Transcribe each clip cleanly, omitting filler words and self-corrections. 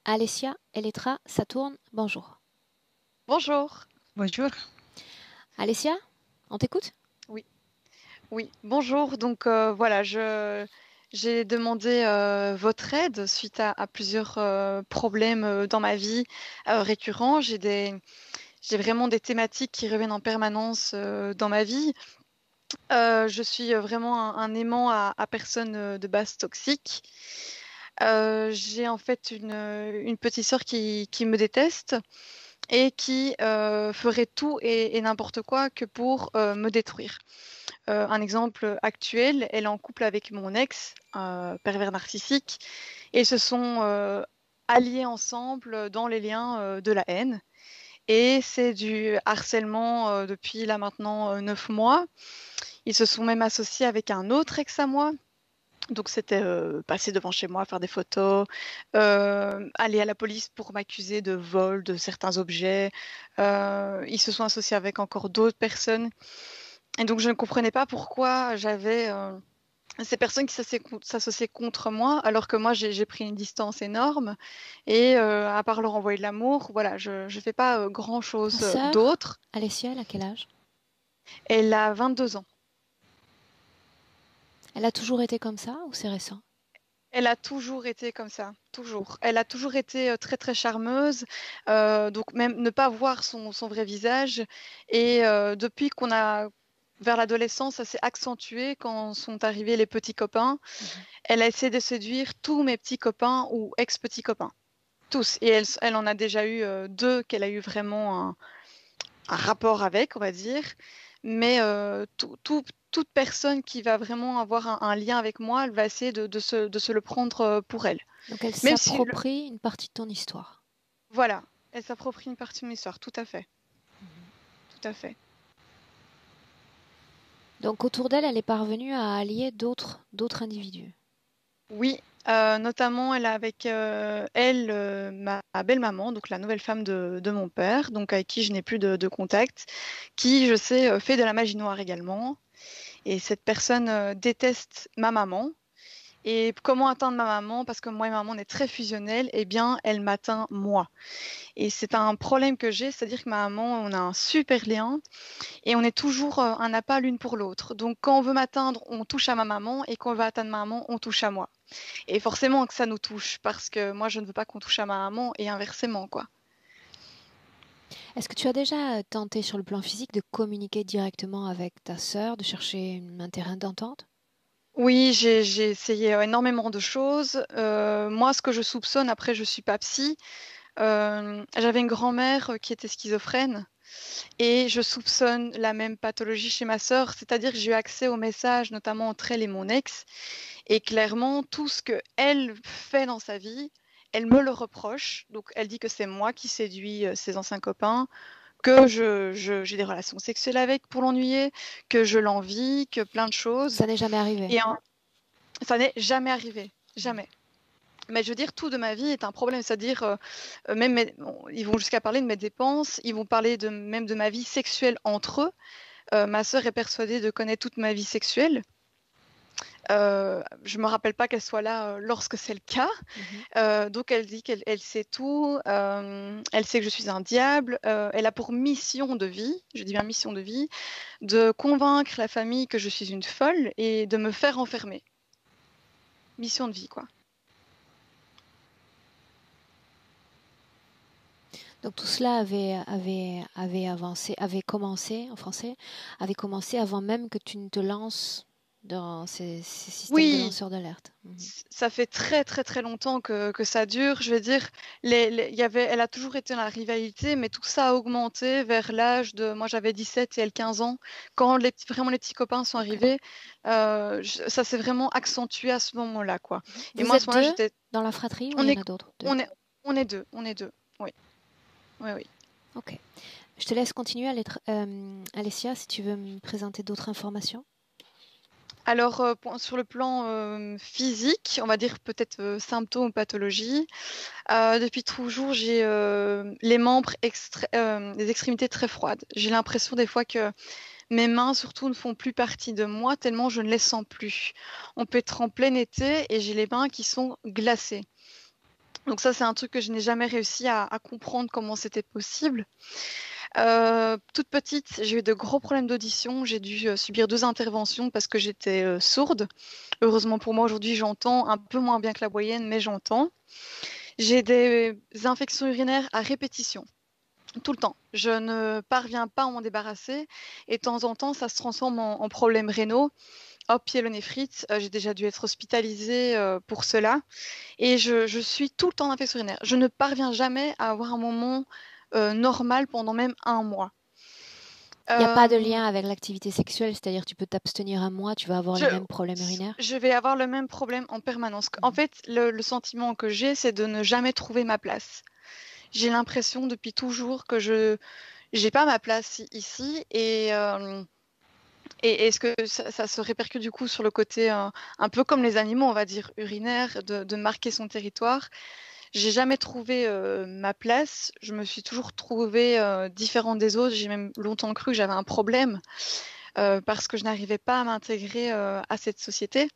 Alessia, Elettra, Saturne, bonjour. Bonjour. Bonjour. Alessia, on t'écoute? Oui, oui. Bonjour. Donc voilà, j'ai demandé votre aide suite à plusieurs problèmes dans ma vie récurrents. J'ai vraiment des thématiques qui reviennent en permanence dans ma vie. Je suis vraiment un aimant à personne de base toxique. J'ai en fait une petite sœur qui me déteste et qui ferait tout et n'importe quoi que pour me détruire. Un exemple actuel, elle est en couple avec mon ex, pervers narcissique, et ils se sont alliés ensemble dans les liens de la haine. Et c'est du harcèlement depuis là maintenant 9 mois. Ils se sont même associés avec un autre ex à moi. Donc c'était passer devant chez moi, faire des photos, aller à la police pour m'accuser de vol de certains objets. Ils se sont associés avec encore d'autres personnes. Et donc je ne comprenais pas pourquoi j'avais ces personnes qui s'associaient contre moi, alors que moi j'ai pris une distance énorme. Et à part leur envoyer de l'amour, voilà, je ne fais pas Ta grand-chose sœur, d'autre. Alessia, elle a quel âge? Elle a 22 ans. Elle a toujours été comme ça ou c'est récent? Elle a toujours été comme ça, toujours. Elle a toujours été très très charmeuse, donc même ne pas voir son vrai visage. Et depuis qu'on a vers l'adolescence, ça s'est accentué quand sont arrivés les petits copains. Mhm. Elle a essayé de séduire tous mes petits copains ou ex-petits copains, tous. Et elle en a déjà eu deux qu'elle a eu vraiment un rapport avec, on va dire. Mais toute personne qui va vraiment avoir un lien avec moi, elle va essayer de se le prendre pour elle. Donc elle Même si, s'approprie une partie de ton histoire. voilà, elle s'approprie une partie de mon histoire, tout à fait, tout à fait. Donc autour d'elle, elle est parvenue à allier d'autres individus. Oui, notamment elle a avec elle ma belle-maman, donc la nouvelle femme de mon père, donc avec qui je n'ai plus de contact, qui, je sais, fait de la magie noire également. Et cette personne déteste ma maman. Et comment atteindre ma maman? Parce que moi et ma maman, on est très fusionnels. Eh bien, elle m'atteint moi. Et c'est un problème que j'ai, c'est-à-dire que ma maman, on a un super lien et on est toujours un appât l'une pour l'autre. Donc, quand on veut m'atteindre, on touche à ma maman et quand on veut atteindre ma maman, on touche à moi. Et forcément que ça nous touche parce que moi, je ne veux pas qu'on touche à ma maman et inversement, quoi. Est-ce que tu as déjà tenté sur le plan physique de communiquer directement avec ta sœur, de chercher un terrain d'entente? Oui, j'ai essayé énormément de choses. Moi, ce que je soupçonne, après, je suis pas psy. J'avais une grand-mère qui était schizophrène. Et je soupçonne la même pathologie chez ma sœur, c'est-à-dire que j'ai eu accès aux messages, notamment entre elle et mon ex, et clairement, tout ce qu'elle fait dans sa vie, elle me le reproche. Donc, elle dit que c'est moi qui séduis ses anciens copains, que j'ai des relations sexuelles avec pour l'ennuyer, que je l'envie, que plein de choses. Ça n'est jamais arrivé. Et ça n'est jamais arrivé, jamais. Mais je veux dire, tout de ma vie est un problème. C'est-à-dire, même ils vont jusqu'à parler de mes dépenses, ils vont parler même de ma vie sexuelle entre eux. Ma sœur est persuadée de connaître toute ma vie sexuelle. Je me rappelle pas qu'elle soit là lorsque c'est le cas. Mhm. Donc elle dit qu'elle sait tout. Elle sait que je suis un diable. Elle a pour mission de vie, je dis bien mission de vie, de convaincre la famille que je suis une folle et de me faire enfermer. Mission de vie, quoi. Donc tout cela avait avancé, avait commencé en français, avait commencé avant même que tu ne te lances dans ces systèmes de Oui, lanceurs d'alerte. Mhm. ça fait très très très longtemps que ça dure. Je veux dire, elle a toujours été dans la rivalité, mais tout ça a augmenté vers l'âge de, moi j'avais 17 et elle 15 ans. Quand vraiment les petits copains sont Ok. arrivés, ça s'est vraiment accentué à ce moment-là, quoi. Et Vous moi à êtes ce moment-là, deux dans la fratrie ou il on y en est, a d'autres? Deux. on est, on est deux. Oui, oui, oui. Ok. Je te laisse continuer, Alessia, si tu veux me présenter d'autres informations. Alors, sur le plan physique, on va dire peut-être symptômes ou pathologies, depuis toujours, j'ai les membres, les extrémités très froides. J'ai l'impression des fois que mes mains, surtout, ne font plus partie de moi tellement je ne les sens plus. On peut être en plein été et j'ai les mains qui sont glacées. Donc ça, c'est un truc que je n'ai jamais réussi à comprendre comment c'était possible. Toute petite, j'ai eu de gros problèmes d'audition. J'ai dû subir 2 interventions parce que j'étais sourde. Heureusement pour moi, aujourd'hui, j'entends un peu moins bien que la moyenne, mais j'entends. J'ai des infections urinaires à répétition, tout le temps. Je ne parviens pas à m'en débarrasser et de temps en temps, ça se transforme en problèmes rénaux. Hop, pyélonéphrite, j'ai déjà dû être hospitalisée pour cela. Et je suis tout le temps en infection urinaire. Je ne parviens jamais à avoir un moment normal pendant même 1 mois. Il n'y a pas de Euh, lien avec l'activité sexuelle, c'est-à-dire tu peux t'abstenir un mois, tu vas avoir je, les mêmes problèmes urinaires. je vais avoir le même problème en permanence. En fait, le sentiment que j'ai, c'est de ne jamais trouver ma place. J'ai l'impression depuis toujours que je n'ai pas ma place ici et est-ce que ça se répercute du coup sur le côté un peu comme les animaux, on va dire, urinaire, de marquer son territoire. J'ai jamais trouvé ma place. Je me suis toujours trouvée différente des autres. J'ai même longtemps cru que j'avais un problème parce que je n'arrivais pas à m'intégrer à cette société.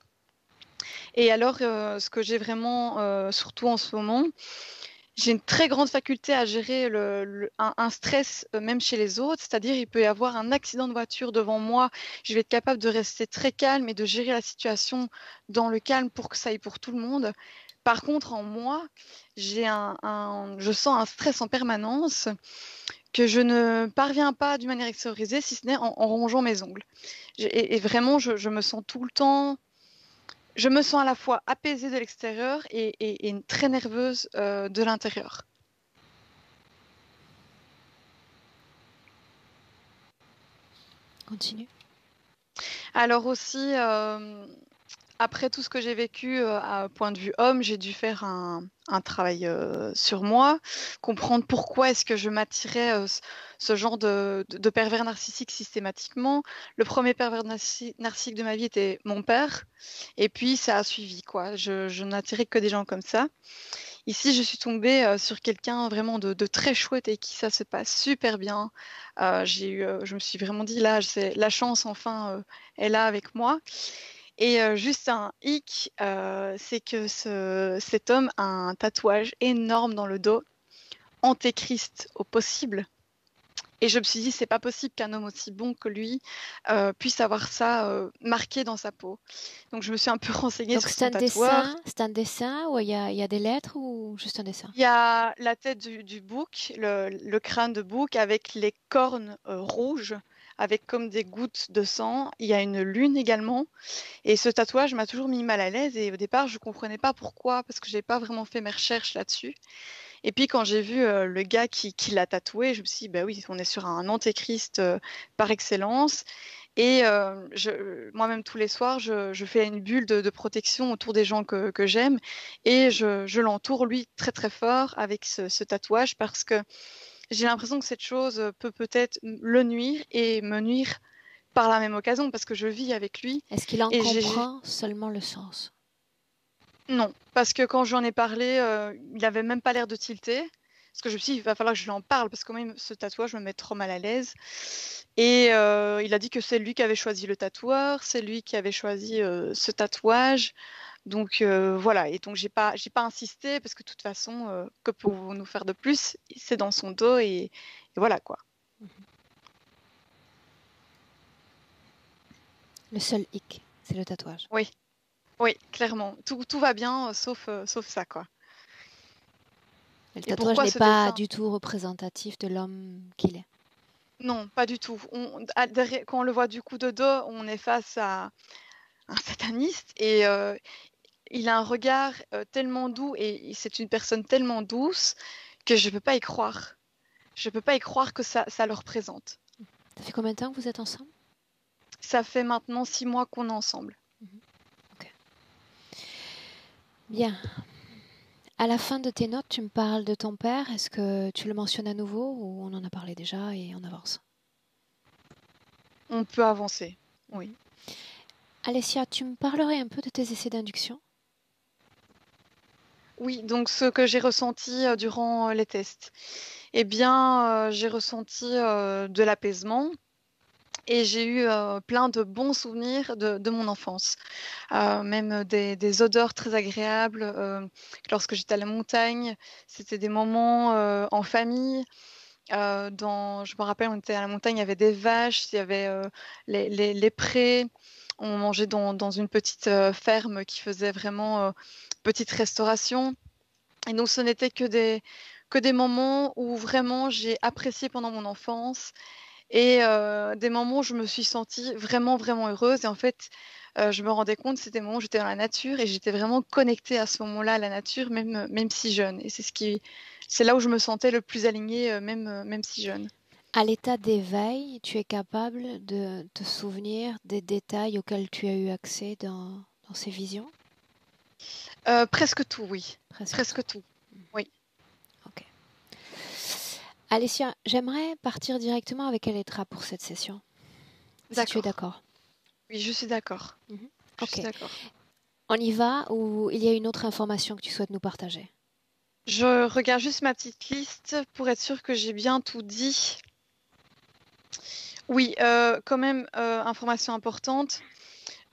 Et alors, ce que j'ai vraiment, surtout en ce moment, j'ai une très grande faculté à gérer un stress même chez les autres. C'est-à-dire, il peut y avoir un accident de voiture devant moi. Je vais être capable de rester très calme et de gérer la situation dans le calme pour que ça aille pour tout le monde. Par contre, en moi, je sens un stress en permanence que je ne parviens pas d'une manière extériorisée, si ce n'est en rongeant mes ongles. Et vraiment, je me sens tout le temps, je me sens à la fois apaisée de l'extérieur et très nerveuse de l'intérieur. Continue. Alors aussi, après tout ce que j'ai vécu à point de vue homme, j'ai dû faire un travail sur moi, comprendre pourquoi est-ce que je m'attirais ce genre de pervers narcissique systématiquement. Le premier pervers narcissique de ma vie était mon père, et puis ça a suivi, quoi. Je n'attirais que des gens comme ça. Ici, je suis tombée sur quelqu'un vraiment de très chouette et qui ça se passe super bien. Je me suis vraiment dit, là, c'est la chance, enfin, est là avec moi. Et juste un hic, c'est que cet homme a un tatouage énorme dans le dos, antéchrist au possible. Et je me suis dit, c'est pas possible qu'un homme aussi bon que lui puisse avoir ça marqué dans sa peau. Donc je me suis un peu renseignée Donc sur son tatoueur. c'est un dessin où il y a des lettres ou juste un dessin? Il y a la tête du bouc, le crâne de bouc avec les cornes rouges, avec comme des gouttes de sang. Il y a une lune également. Et ce tatouage m'a toujours mis mal à l'aise. Et au départ, je ne comprenais pas pourquoi, parce que je n'ai pas vraiment fait mes recherches là-dessus. Et puis quand j'ai vu le gars qui l'a tatoué, je me suis dit, bah oui, on est sur un antéchrist par excellence. Et moi-même, tous les soirs, je fais une bulle de protection autour des gens que j'aime. Et je l'entoure, lui, très très fort avec ce tatouage parce que j'ai l'impression que cette chose peut peut-être le nuire et me nuire par la même occasion parce que je vis avec lui. Est-ce qu'il en Et comprend seulement le sens? non, parce que quand j'en ai parlé, il avait même pas l'air de tilter. Parce que je me suis dit, il va falloir que je lui en parle, parce que même ce tatouage me met trop mal à l'aise. Et il a dit que c'est lui qui avait choisi le tatoueur, c'est lui qui avait choisi ce tatouage. Donc voilà, et donc j'ai pas insisté, parce que de toute façon, que pouvons-nous faire de plus? C'est dans son dos, et voilà quoi. Le seul hic, c'est le tatouage. Oui, oui, clairement. Tout va bien, sauf ça, quoi. Et le Et tatouage pourquoi n'est ce pas dessin? du tout représentatif de l'homme qu'il est. Non, pas du tout. Quand on le voit du coup de dos, on est face à un sataniste et il a un regard tellement doux et c'est une personne tellement douce que je peux pas y croire. Je peux pas y croire que ça le représente. Ça fait combien de temps que vous êtes ensemble? Ça fait maintenant 6 mois qu'on est ensemble. Ok. Bien. À la fin de tes notes, tu me parles de ton père. Est-ce que tu le mentionnes à nouveau ou on en a parlé déjà et on avance? On peut avancer, oui. Alessia, tu me parlerais un peu de tes essais d'induction? Oui, donc ce que j'ai ressenti durant les tests. Eh bien, j'ai ressenti de l'apaisement. Et j'ai eu plein de bons souvenirs de mon enfance. Même des odeurs très agréables. Lorsque j'étais à la montagne, c'était des moments en famille. Je me rappelle, on était à la montagne, il y avait des vaches, il y avait les prés. On mangeait dans une petite ferme qui faisait vraiment petite restauration. Et donc, ce n'était que des moments où vraiment j'ai apprécié pendant mon enfance et des moments où je me suis sentie vraiment, vraiment heureuse. Et en fait, je me rendais compte, c'était des moments où j'étais dans la nature et j'étais vraiment connectée à ce moment-là à la nature, même si jeune. Et c'est là où je me sentais le plus alignée, même si jeune. À l'état d'éveil, tu es capable de te souvenir des détails auxquels tu as eu accès dans ces visions? Presque tout, oui. Presque tout. Presque tout. Oui. Ok. Alessia, j'aimerais partir directement avec Elettra pour cette session, si tu es D'accord. d'accord. Oui, je suis d'accord. Mhm. Je Ok. suis d'accord. On y va ou il y a une autre information que tu souhaites nous partager? Je regarde juste ma petite liste pour être sûre que j'ai bien tout dit. Oui, quand même, information importante.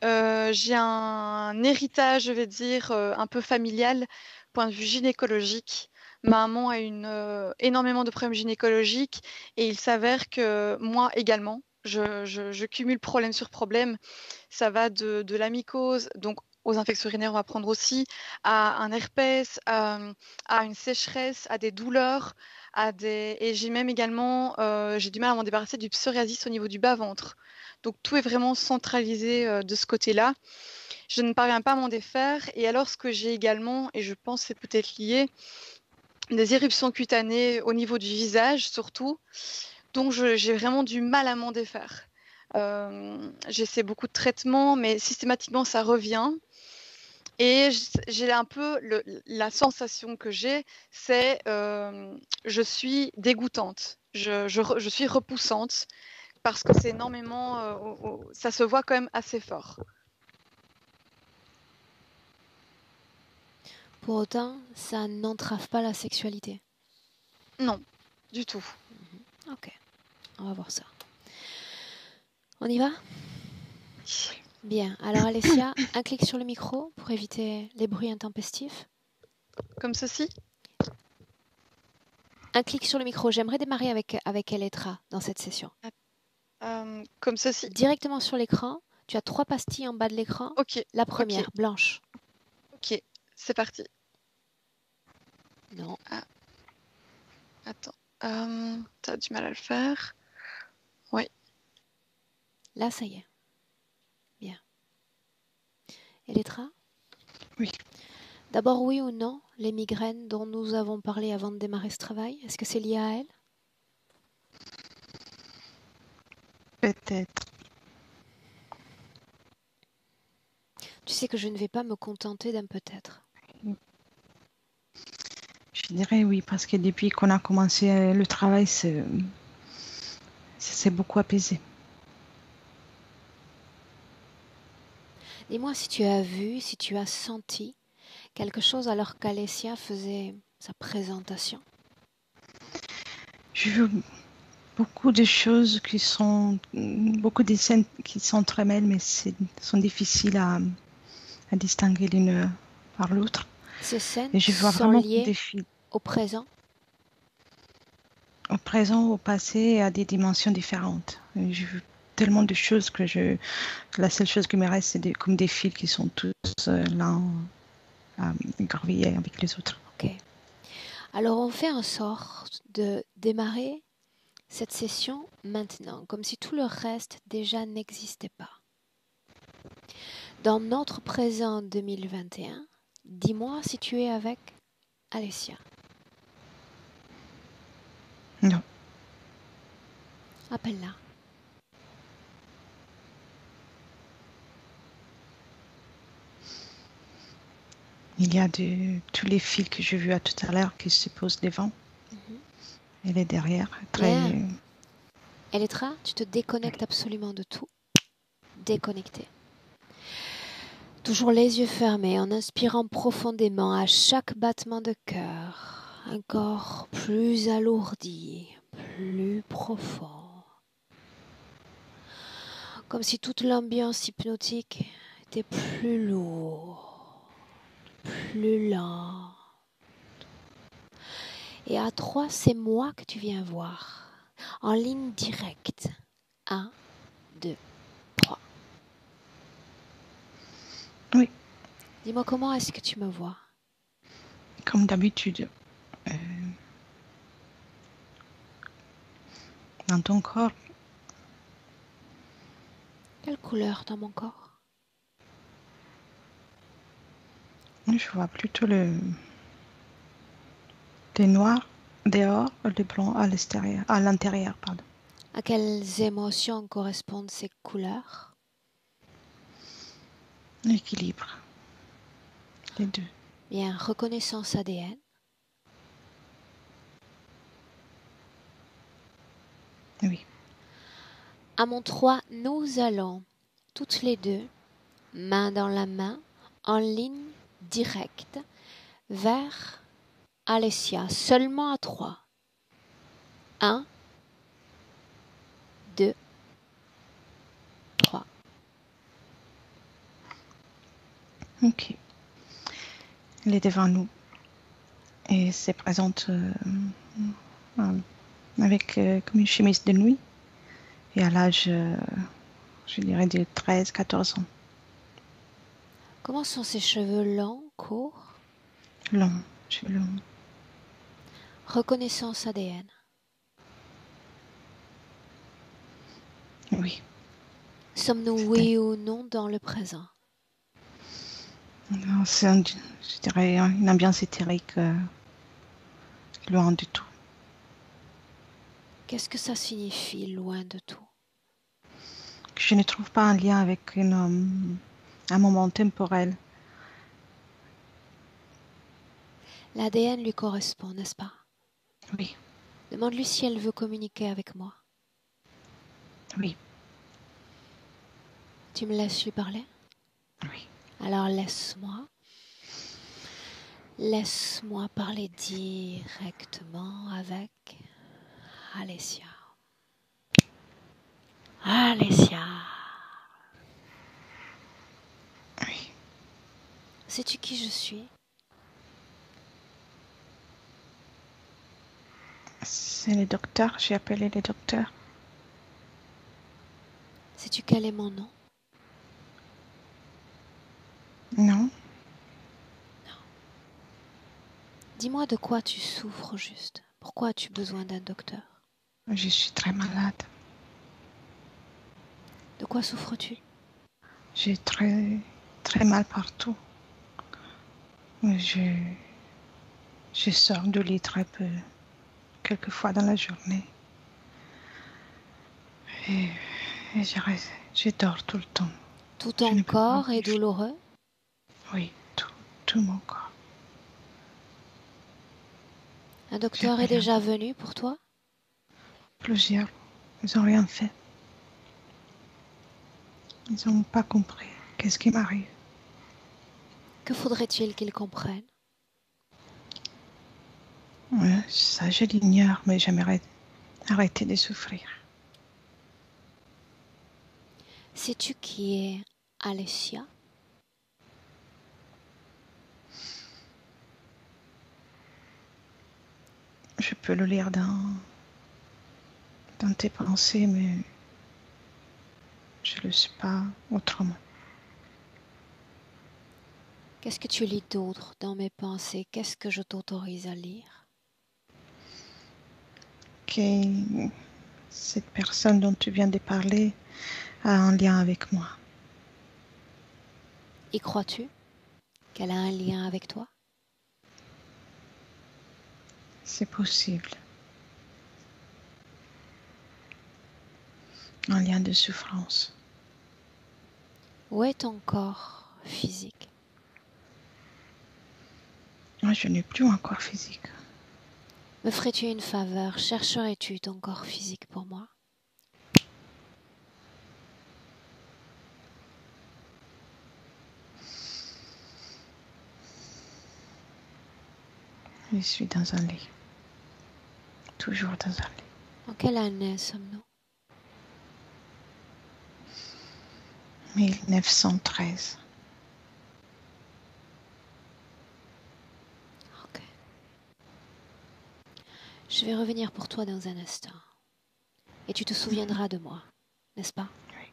J'ai un héritage, je vais dire, un peu familial, point de vue gynécologique. Ma maman a énormément de problèmes gynécologiques et il s'avère que moi également, je cumule problème sur problème. Ça va de la mycose, donc aux infections urinaires, on va prendre aussi, à un herpès, à une sécheresse, à des douleurs, et j'ai même également, j'ai du mal à m'en débarrasser du psoriasis au niveau du bas-ventre. Donc tout est vraiment centralisé de ce côté-là. Je ne parviens pas à m'en défaire. Et alors, ce que j'ai également, et je pense que c'est peut-être lié, des éruptions cutanées au niveau du visage surtout. Donc j'ai vraiment du mal à m'en défaire. J'essaie beaucoup de traitements, mais systématiquement ça revient. Et j'ai un peu la sensation que j'ai, c'est je suis dégoûtante, je suis repoussante parce que c'est énormément, ça se voit quand même assez fort. Pour autant, ça n'entrave pas la sexualité. Non, du tout. Ok, on va voir ça. On y va? Bien. Alors Alessia, un clic sur le micro pour éviter les bruits intempestifs. Comme ceci? Un clic sur le micro. J'aimerais démarrer avec Elettra dans cette session. Comme ceci? Directement sur l'écran, tu as 3 pastilles en bas de l'écran. Ok, La ok, première, blanche. ok, c'est parti. Non. Ah, attends, t'as du mal à le faire. Oui. Là, ça y est. Bien. Elettra? Oui. D'abord, oui ou non, les migraines dont nous avons parlé avant de démarrer ce travail, est-ce que c'est lié à elles? Peut-être. Tu sais que je ne vais pas me contenter d'un peut-être. Je dirais oui, parce que depuis qu'on a commencé le travail, c'est beaucoup apaisé. Dis-moi si tu as vu, si tu as senti quelque chose alors qu'Alessia faisait sa présentation. J'ai vu beaucoup de choses beaucoup de scènes qui s'entremêlent, mais sont difficiles à distinguer l'une par l'autre. Ces scènes Et je vois sont vraiment liées des fils au présent. au présent, au passé, et à des dimensions différentes. Et j'ai vu tellement de choses que la seule chose qui me reste, c'est comme des fils qui sont tous l'un écarvillés avec les autres. Ok. Alors on fait en sorte de démarrer cette session maintenant, comme si tout le reste déjà n'existait pas. Dans notre présent 2021, dis-moi si tu es avec Alessia. Non. Appelle-la. Il y a tous les fils que j'ai vus tout à l'heure qui se posent devant. Elle est derrière. Bien. Elettra, tu te déconnectes absolument de tout. Déconnecté. Toujours les yeux fermés, en inspirant profondément à chaque battement de cœur. Un corps plus alourdi, plus profond. Comme si toute l'ambiance hypnotique était plus lourde, plus lente. Et à 3, c'est moi que tu viens voir, en ligne directe. 1, 2, 3. Oui, Dis-moi comment est-ce que tu me vois? comme d'habitude. Dans ton corps, Quelle couleur dans mon corps? je vois plutôt le noir dehors, le blanc à l'extérieur, à l'intérieur, pardon. À quelles émotions correspondent ces couleurs? L'équilibre, les deux. Bien, reconnaissance ADN. Oui, À mon 3, nous allons toutes les deux, main dans la main, en ligne directe, vers Alessia, seulement à 3. 1, 2, 3. ok. Elle est devant nous et se présente avec comme une chemise de nuit et à l'âge, je dirais, de 13-14 ans. Comment sont ses cheveux longs, courts? Long, cheveux longs. Reconnaissance ADN. Oui. Sommes-nous oui ou non dans le présent? Non, c'est, je dirais, une ambiance éthérique, loin du tout. Qu'est-ce que ça signifie, loin de tout? Je ne trouve pas un lien avec un moment temporel. L'ADN lui correspond, n'est-ce pas? Oui, Demande-lui si elle veut communiquer avec moi. oui, Tu me laisses lui parler? oui. Alors laisse-moi. Laisse-moi parler directement avec Alessia. Alessia. Oui. Sais-tu qui je suis? C'est le docteur, j'ai appelé le docteur. Sais-tu quel est mon nom? Non, Dis-moi de quoi tu souffres juste. Pourquoi as-tu besoin d'un docteur? je suis très malade. De quoi souffres-tu? J'ai très, très mal partout. Je sors du lit très peu, quelques fois dans la journée. Et, et je dors tout le temps. Tout Je ton ne peux pas corps est bouger. douloureux? Oui, tout mon corps. Un J'ai docteur est appelé déjà venu pour toi? plusieurs. Ils n'ont rien fait. Ils n'ont pas compris. Qu'est-ce qui m'arrive? Que faudrait-il qu'ils comprennent? Ouais, ça, je l'ignore, mais j'aimerais arrêter de souffrir. Sais-tu qui est Alessia? Je peux le lire dans tes pensées, mais je ne le sais pas autrement. Qu'est-ce que tu lis d'autre dans mes pensées? Qu'est-ce que je t'autorise à lire? Que cette personne dont tu viens de parler a un lien avec moi. Y crois-tu qu'elle a un lien avec toi? C'est possible. Un lien de souffrance. Où est ton corps physique? Moi, je n'ai plus un corps physique. Me ferais-tu une faveur? Chercherais-tu ton corps physique pour moi? Je suis dans un lit. Toujours dans un lit. En quelle année sommes-nous? 1913. Ok. Je vais revenir pour toi dans un instant. Et tu te souviendras de moi, n'est-ce pas? Oui,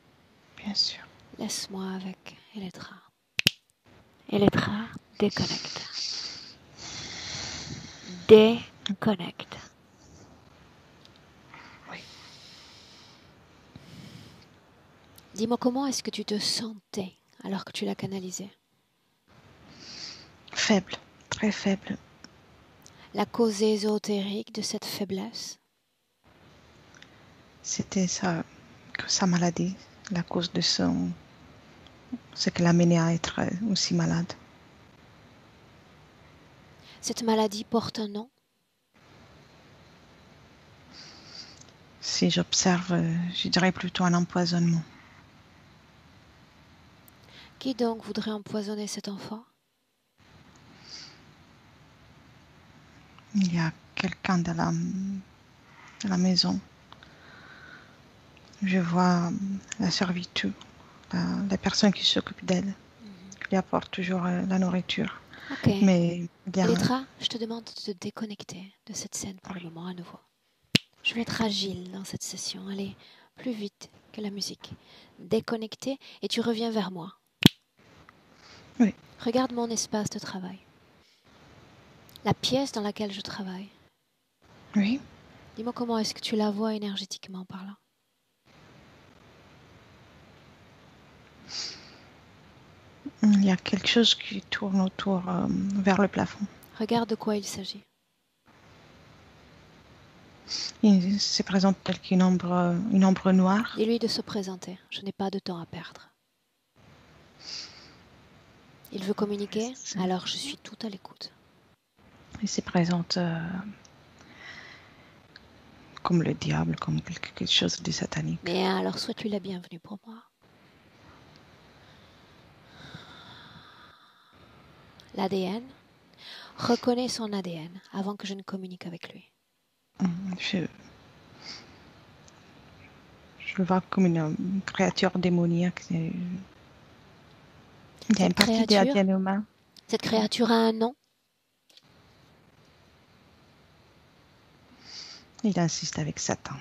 bien sûr. Laisse-moi avec Elettra. Elettra, déconnecte. Déconnecte. Oui. Dis-moi comment est-ce que tu te sentais alors que tu l'as canalisé? Faible, très faible. La cause ésotérique de cette faiblesse? C'était sa maladie, la cause de ce qui l'a mené à être aussi malade. Cette maladie porte un nom? Si j'observe, je dirais plutôt un empoisonnement. Qui donc voudrait empoisonner cet enfant? Il y a quelqu'un dans la maison. Je vois la servitude, la personne qui s'occupe d'elle, qui lui apporte toujours la nourriture. Ok. Mais bien, Elettra, je te demande de te déconnecter de cette scène pour le moment à nouveau. Je vais être agile dans cette session. Allez, plus vite que la musique. Déconnecter et tu reviens vers moi. Oui. Regarde mon espace de travail. La pièce dans laquelle je travaille. oui, Dis-moi comment est-ce que tu la vois énergétiquement parlant. il y a quelque chose qui tourne autour vers le plafond. Regarde de quoi il s'agit. Il se présente tel qu'une ombre noire. Dis-lui de se présenter. Je n'ai pas de temps à perdre. Il veut communiquer, alors je suis tout à l'écoute. Il se présente comme le diable, comme quelque chose de satanique. Mais alors souhaite-lui la bienvenue pour moi. L'ADN. Reconnais son ADN avant que je ne communique avec lui. Je le vois comme une créature démoniaque. Il y a une partie de l'ADN humain. Cette créature a un nom? Il insiste avec Satan.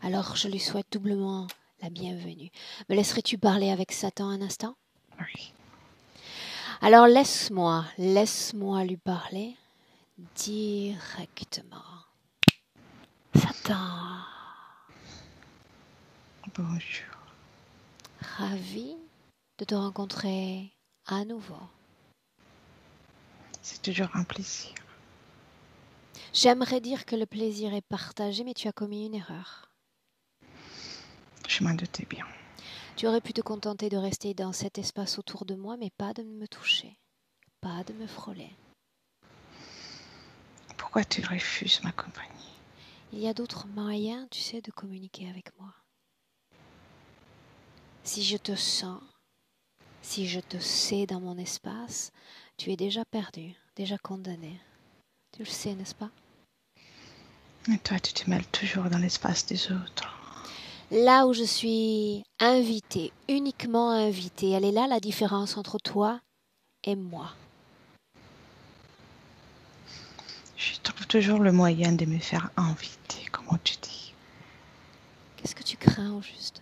Alors je lui souhaite doublement la bienvenue. Me laisserais-tu parler avec Satan un instant? Oui. Alors laisse-moi lui parler directement. Satan. Bonjour. Ravi de te rencontrer à nouveau. C'est toujours un plaisir. J'aimerais dire que le plaisir est partagé, mais tu as commis une erreur. Je m'en doutais bien. Tu aurais pu te contenter de rester dans cet espace autour de moi, mais pas de me toucher, pas de me frôler. Pourquoi tu refuses ma compagnie? Il y a d'autres moyens, tu sais, de communiquer avec moi. Si je te sens, si je te sais dans mon espace, tu es déjà perdu, déjà condamné. Tu le sais, n'est-ce pas? Et toi, tu te mêles toujours dans l'espace des autres. Là où je suis invitée, uniquement invitée, elle est là la différence entre toi et moi. Je trouve toujours le moyen de me faire inviter, comme tu dis. Qu'est-ce que tu crains au juste?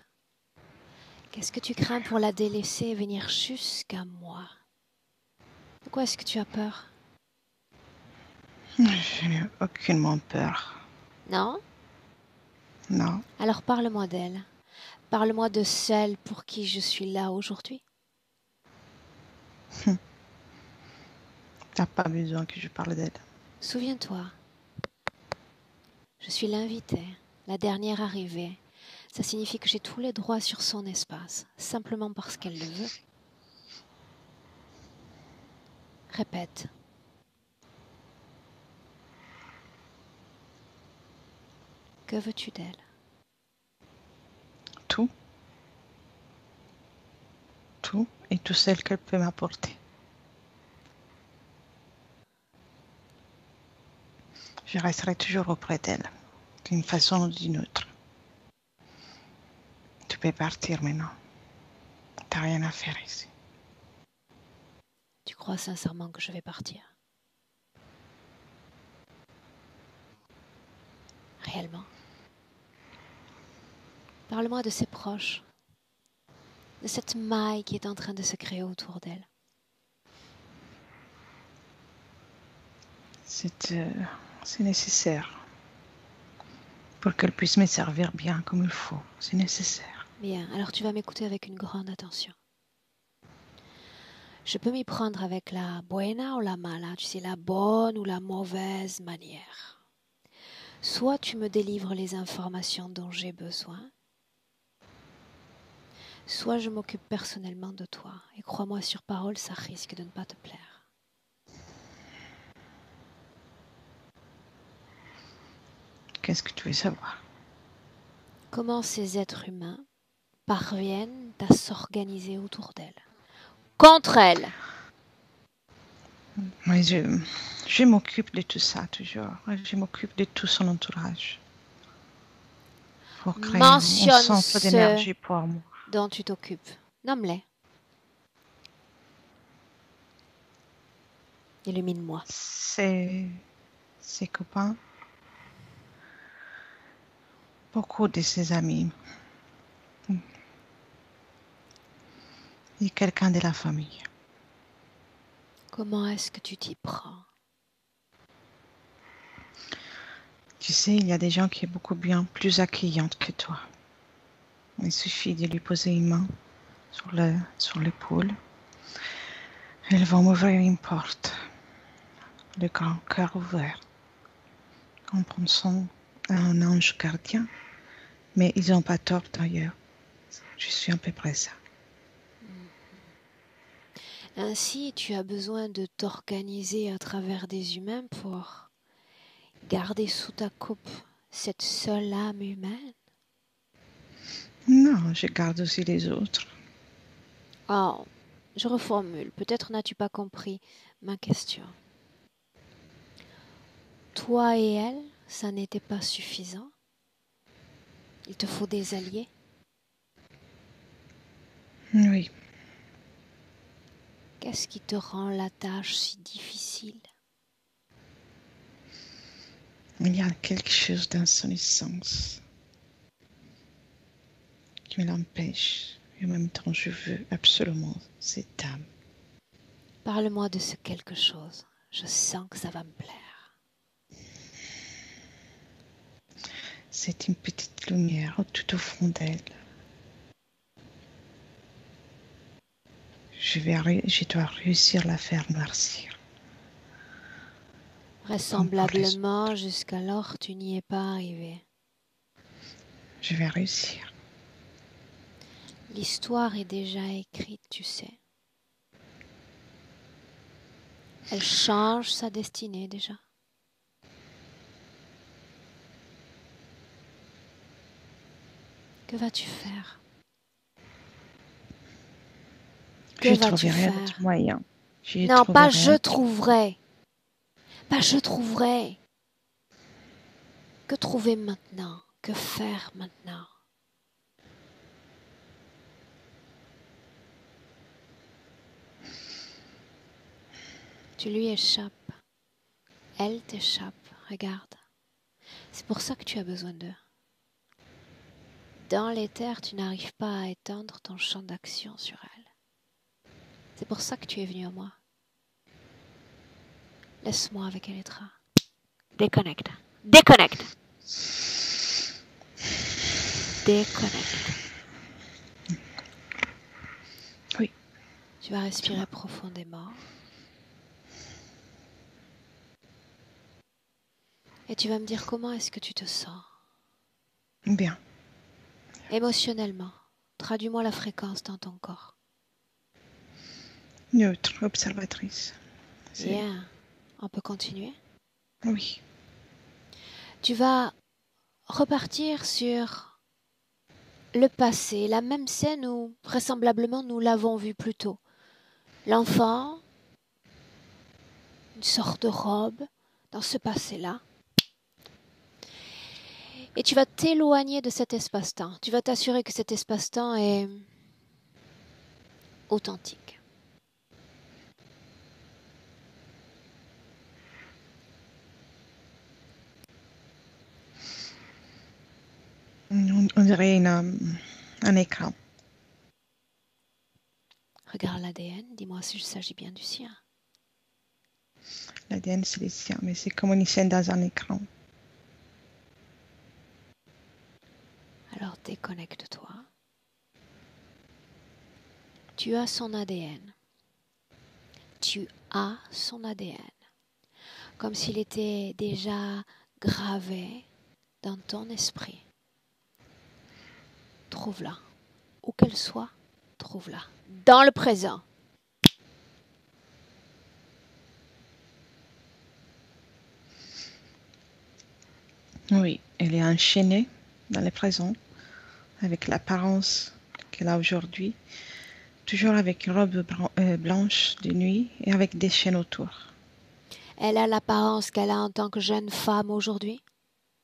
Qu'est-ce que tu crains pour la délaisser et venir jusqu'à moi? De quoi est-ce que tu as peur? Je n'ai aucunement peur. Non? Non, Alors parle-moi d'elle. Parle-moi de celle pour qui je suis là aujourd'hui. t'as pas besoin que je parle d'elle. Souviens-toi, je suis l'invitée, la dernière arrivée. Ça signifie que j'ai tous les droits sur son espace, simplement parce qu'elle le veut. Répète. Que veux-tu d'elle? Tout. Tout et tout ce qu'elle peut m'apporter. Je resterai toujours auprès d'elle, d'une façon ou d'une autre. peux partir maintenant. T'as rien à faire ici. Tu crois sincèrement que je vais partir? Réellement? Parle-moi de ses proches, de cette maille qui est en train de se créer autour d'elle. C'est nécessaire pour qu'elle puisse me servir bien comme il faut. C'est nécessaire. Bien, alors tu vas m'écouter avec une grande attention. Je peux m'y prendre avec la buena ou la mala, tu sais, la bonne ou la mauvaise manière. Soit tu me délivres les informations dont j'ai besoin, soit je m'occupe personnellement de toi. Et crois-moi, sur parole, ça risque de ne pas te plaire. Qu'est-ce que tu veux savoir? Comment ces êtres humains parviennent à s'organiser autour d'elle, contre elle. Mais je m'occupe de tout ça toujours. Je m'occupe de tout son entourage. Pour créer un Mentionne centre d'énergie pour moi. dont tu t'occupes. Nomme-les. Illumine-moi. Ses copains. Beaucoup de ses amis. Et quelqu'un de la famille. Comment est-ce que tu t'y prends? Tu sais, il y a des gens qui sont beaucoup bien plus accueillantes que toi. Il suffit de lui poser une main sur l'épaule. Elles vont m'ouvrir une porte. Le grand cœur ouvert. En pensant à un ange gardien. Mais ils n'ont pas tort d'ailleurs. Je suis à peu près ça. Ainsi, tu as besoin de t'organiser à travers des humains pour garder sous ta coupe cette seule âme humaine. Non, je garde aussi les autres. Oh, je reformule. Peut-être n'as-tu pas compris ma question. Toi et elle, ça n'était pas suffisant. Il te faut des alliés. Oui. Qu'est-ce qui te rend la tâche si difficile? Il y a quelque chose dans son essence qui me l'empêche. Et en même temps, je veux absolument cette âme. Parle-moi de ce quelque chose. Je sens que ça va me plaire. C'est une petite lumière tout au fond d'elle. Je dois réussir à la faire noircir. Vraisemblablement, jusqu'alors, tu n'y es pas arrivé. Je vais réussir. L'histoire est déjà écrite, tu sais. Elle change sa destinée déjà. Que vas-tu faire? Que vas-tu faire? D'autres moyens. Non, pas je trouverai. Pas je trouverai. Que trouver maintenant? Que faire maintenant? Tu lui échappes. Elle t'échappe. Regarde. C'est pour ça que tu as besoin d'eux. Dans l'éther, tu n'arrives pas à étendre ton champ d'action sur elle. C'est pour ça que tu es venu à moi. Laisse-moi avec Elettra. Déconnecte. Déconnecte. Déconnecte. Oui. Tu vas respirer profondément. Et tu vas me dire comment est-ce que tu te sens. Bien. Émotionnellement. Traduis-moi la fréquence dans ton corps. Neutre, observatrice. Bien. On peut continuer? Oui. Tu vas repartir sur le passé, la même scène où vraisemblablement nous l'avons vu plus tôt. L'enfant, une sorte de robe dans ce passé-là. Et tu vas t'éloigner de cet espace-temps. Tu vas t'assurer que cet espace-temps est authentique. On dirait un écran. Regarde l'ADN, dis-moi s'il s'agit bien du sien. L'ADN, c'est le sien, mais c'est comme une scène dans un écran. Alors déconnecte-toi. Tu as son ADN. Tu as son ADN. Comme s'il était déjà gravé dans ton esprit. Trouve-la. Où qu'elle soit, trouve-la. Dans le présent. Oui, elle est enchaînée dans le présent, avec l'apparence qu'elle a aujourd'hui, toujours avec une robe blanche de nuit et avec des chaînes autour. Elle a l'apparence qu'elle a en tant que jeune femme aujourd'hui.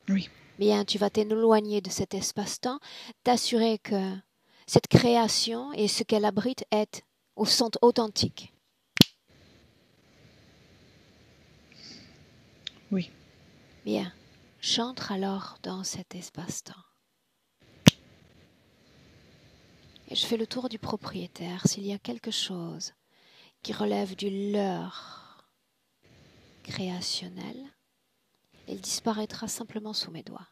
Oui. Bien, tu vas t'éloigner de cet espace-temps, t'assurer que cette création et ce qu'elle abrite sont authentiques. Oui. Bien, j'entre alors dans cet espace-temps. Et je fais le tour du propriétaire. S'il y a quelque chose qui relève du leurre créationnel, il disparaîtra simplement sous mes doigts.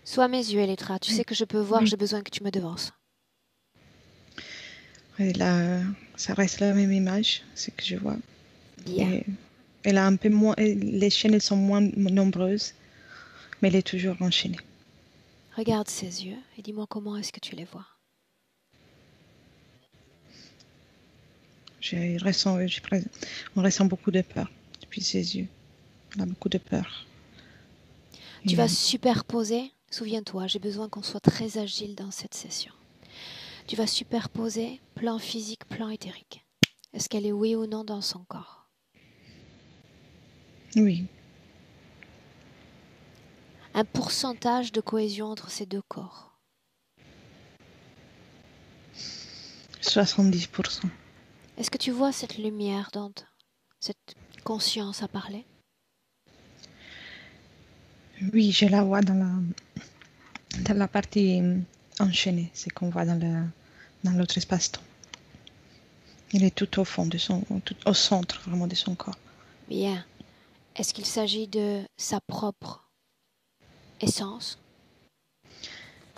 Sois mes yeux, Elétra. Tu sais que je peux voir, Oui. j'ai besoin que tu me devances. Et là, ça reste la même image, ce que je vois. Bien. Et elle a un peu moins, les chaînes elles sont moins nombreuses, mais elle est toujours enchaînée. Regarde ses yeux et dis-moi comment est-ce que tu les vois. On ressent beaucoup de peur depuis ses yeux. On a beaucoup de peur. Tu vas superposer, souviens-toi, j'ai besoin qu'on soit très agile dans cette session. Tu vas superposer plan physique, plan éthérique. Est-ce qu'elle est oui ou non dans son corps? Oui. Un pourcentage de cohésion entre ces deux corps. 70%. Est-ce que tu vois cette lumière, Dante, cette conscience à parler? Oui, je la vois dans la partie enchaînée, c'est qu'on voit dans l'autre espace-temps. Il est tout au fond tout au centre vraiment de son corps. Bien. Est-ce qu'il s'agit de sa propre essence?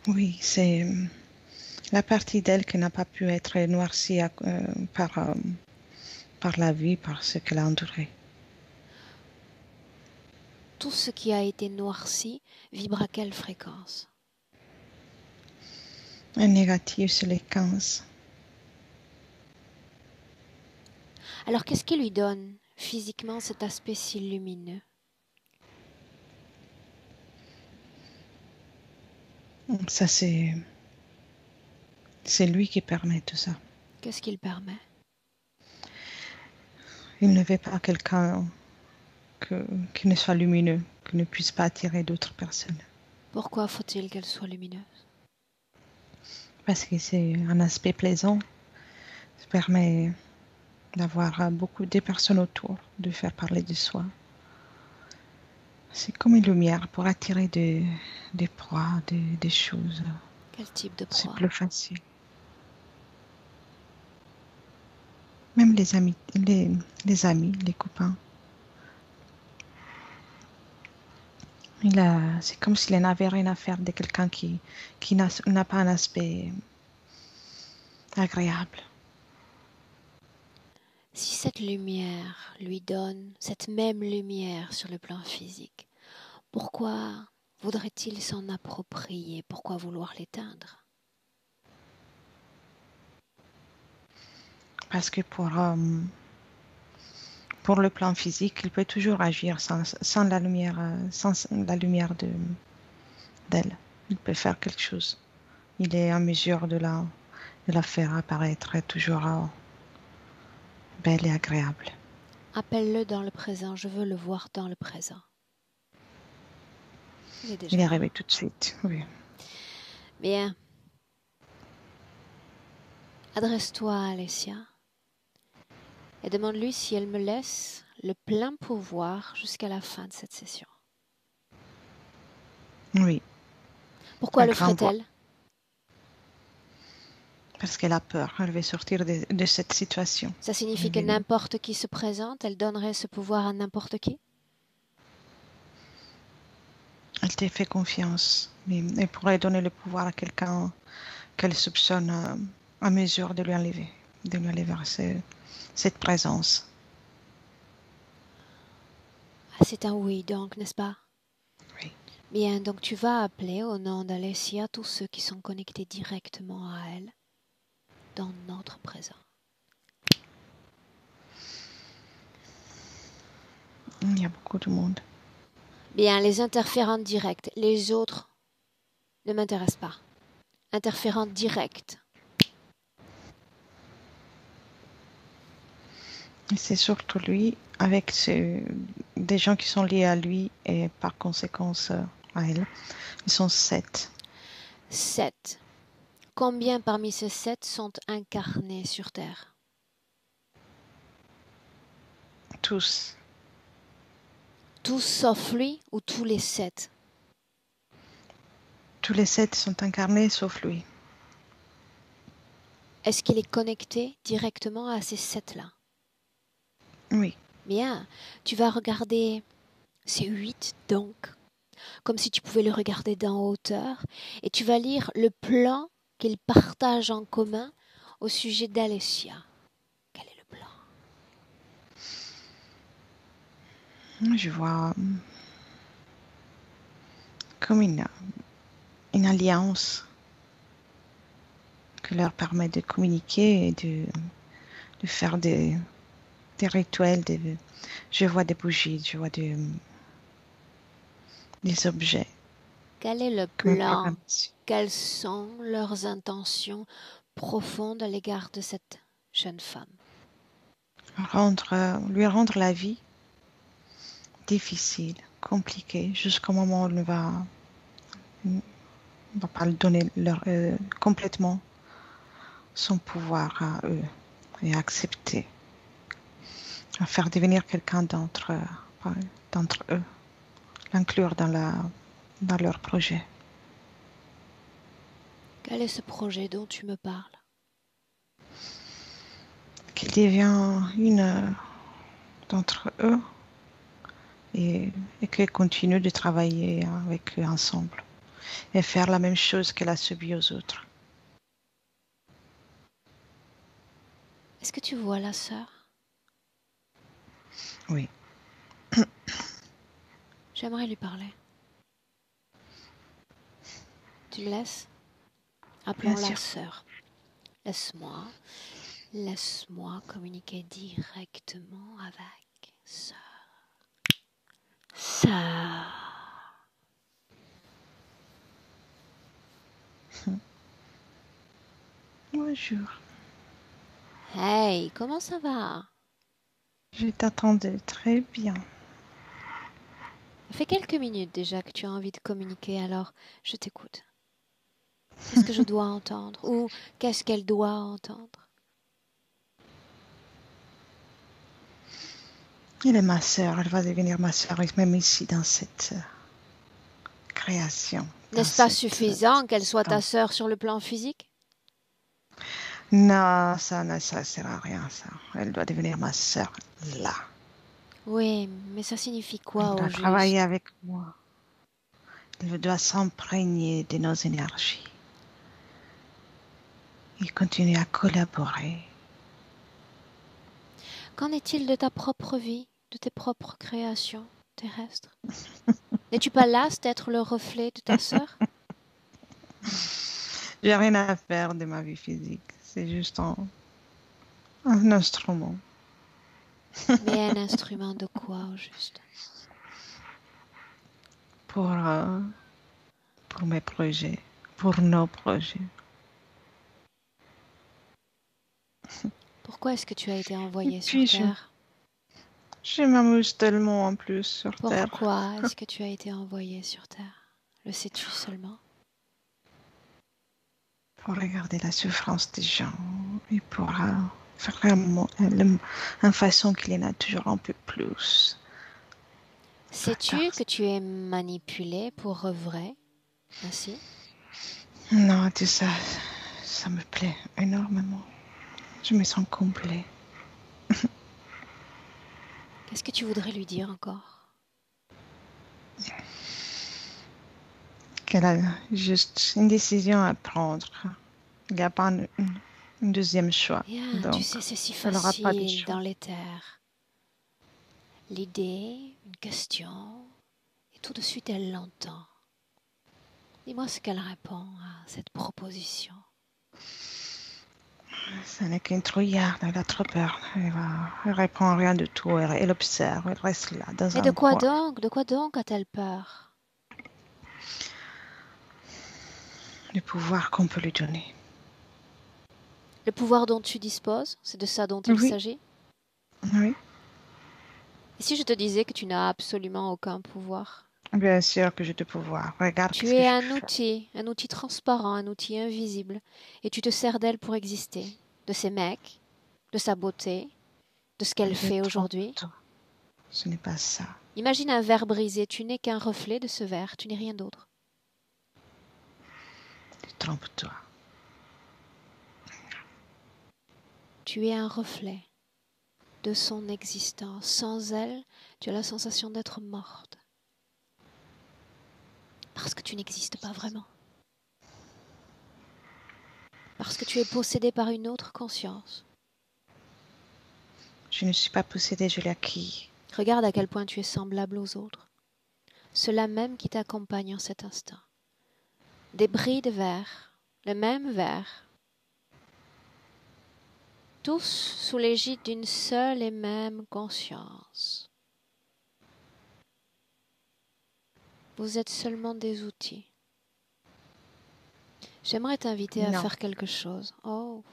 Oui, c'est la partie d'elle qui n'a pas pu être noircie par la vie, par ce qu'elle a enduré. Tout ce qui a été noirci vibre à quelle fréquence? Un négatif, c'est les 15. Alors qu'est-ce qui lui donne physiquement cet aspect si lumineux? Ça, c'est lui qui permet tout ça. Qu'est-ce qu'il permet? Il ne veut pas quelqu'un qui ne soit lumineux, qui ne puisse pas attirer d'autres personnes. Pourquoi faut-il qu'elle soit lumineuse? Parce que c'est un aspect plaisant. Ça permet d'avoir beaucoup de personnes autour, de faire parler de soi. C'est comme une lumière pour attirer des proies, des choses. Quel type de proie? C'est plus facile. Même les amis, les copains. C'est comme s'il n'avait rien à faire de quelqu'un qui n'a pas un aspect agréable. Si cette lumière lui donne cette même lumière sur le plan physique, pourquoi voudrait-il s'en approprier? Pourquoi vouloir l'éteindre? Parce que pour le plan physique, il peut toujours agir sans la lumière, d'elle. Il peut faire quelque chose. Il est en mesure de la faire apparaître toujours belle et agréable. Appelle-le dans le présent. Je veux le voir dans le présent. Il est déjà Il est là. arrivé tout de suite, oui. Bien. Adresse-toi à Alessia et demande-lui si elle me laisse le plein pouvoir jusqu'à la fin de cette session. Oui, Pourquoi à le grande voix. ferait-elle? Parce qu'elle a peur. Elle veut sortir de cette situation. Ça signifie que n'importe qui se présente, elle donnerait ce pouvoir à n'importe qui? Elle t'a fait confiance. Mais elle pourrait donner le pouvoir à quelqu'un qu'elle soupçonne à mesure de lui enlever cette présence. Ah, c'est un oui donc, n'est-ce pas? Oui. Bien, donc tu vas appeler au nom d'Alessia tous ceux qui sont connectés directement à elle dans notre présent. Il y a beaucoup de monde. Bien, les interférences directes, les autres ne m'intéressent pas. Interférente directe. C'est surtout lui, avec des gens qui sont liés à lui et par conséquence à elle. Ils sont 7. 7. Combien parmi ces 7 sont incarnés sur Terre? Tous. Tous sauf lui ou tous les 7? Tous les 7 sont incarnés sauf lui. Est-ce qu'il est connecté directement à ces 7-là? Oui. Bien, tu vas regarder ces 8 donc, comme si tu pouvais le regarder d'en hauteur, et tu vas lire le plan qu'ils partagent en commun au sujet d'Alessia. Quel est le plan? Je vois comme une alliance qui leur permet de communiquer et de faire des rituels. Je vois des bougies, je vois des objets. Quel est le Comme plan? Quelles sont leurs intentions profondes à l'égard de cette jeune femme? Lui rendre la vie difficile, compliquée, jusqu'au moment où on ne va pas lui donner complètement son pouvoir à eux et accepter, à faire devenir quelqu'un d'entre eux, l'inclure dans leur projet. Quel est ce projet dont tu me parles? Qu'il devient une d'entre eux et qu'ils continuent de travailler avec eux ensemble et faire la même chose qu'elle a subie aux autres. Est-ce que tu vois la sœur? Oui. J'aimerais lui parler. Tu me laisses? Appelons-la sœur. Laisse-moi communiquer directement avec sœur. Sœur. Bonjour. Hey, comment ça va? Je t'attendais très bien. Ça fait quelques minutes déjà que tu as envie de communiquer, alors je t'écoute. Qu'est-ce que je dois entendre? Ou qu'est-ce qu'elle doit entendre? Elle est ma sœur, elle va devenir ma sœur, même ici dans cette création. N'est-ce pas suffisant qu'elle soit ta sœur sur le plan physique? Non, ça sert à rien, ça. Elle doit devenir ma sœur là. Oui, mais ça signifie quoi Elle doit au juste? travailler avec moi. Elle doit s'imprégner de nos énergies. Et continuer à collaborer. Qu'en est-il de ta propre vie, de tes propres créations terrestres? N'es-tu pas lasse d'être le reflet de ta sœur? J'ai rien à faire de ma vie physique. C'est juste un instrument. Mais un instrument de quoi au juste? Pour mes projets, pour nos projets. Pourquoi est-ce que tu as été Et envoyé sur puis, Terre? je m'amuse tellement en plus sur Terre. Pourquoi est-ce que tu as été envoyé sur Terre? Le sais-tu seulement? Pour regarder la souffrance des gens et pour faire une façon qu'il y en a toujours un peu plus. Sais-tu que tu es manipulé pour vrai, ainsi? Non, tout ça, ça me plaît énormément. Je me sens complet. Qu'est-ce que tu voudrais lui dire encore? Qu'elle a juste une décision à prendre. Il n'y a pas un deuxième choix. Bien, tu Donc, sais, c'est si elle n'aura pas de facile choix. dans les terres. L'idée, une question, et tout de suite elle l'entend. Dis-moi ce qu'elle répond à cette proposition. Ce n'est qu'une trouillarde, elle a trop peur. Elle répond rien du tout, elle observe, elle reste là, dans Mais de un quoi coin. donc? De quoi donc a-t-elle peur? Le pouvoir qu'on peut lui donner. Le pouvoir dont tu disposes, c'est de ça dont il Oui, s'agit? oui, Et si je te disais que tu n'as absolument aucun pouvoir? bien sûr que j'ai du pouvoir. Regarde Tu qu'est-ce que es je peux faire. un outil transparent, un outil invisible, et tu te sers d'elle pour exister, de ces mecs, de sa beauté, de ce qu'elle fait aujourd'hui. Détrompe-toi. Ce n'est pas ça. Imagine un verre brisé, tu n'es qu'un reflet de ce verre, tu n'es rien d'autre. Détrompe-toi. Tu es un reflet de son existence. Sans elle, tu as la sensation d'être morte. Parce que tu n'existes pas vraiment. Parce que tu es possédé par une autre conscience. Je ne suis pas possédée, je l'ai acquis. Regarde à quel point tu es semblable aux autres. Ceux-là même qui t'accompagnent en cet instant. Des bris de verre, le même verre. Tous sous l'égide d'une seule et même conscience. Vous êtes seulement des outils. J'aimerais t'inviter à Non. faire quelque chose. Oh.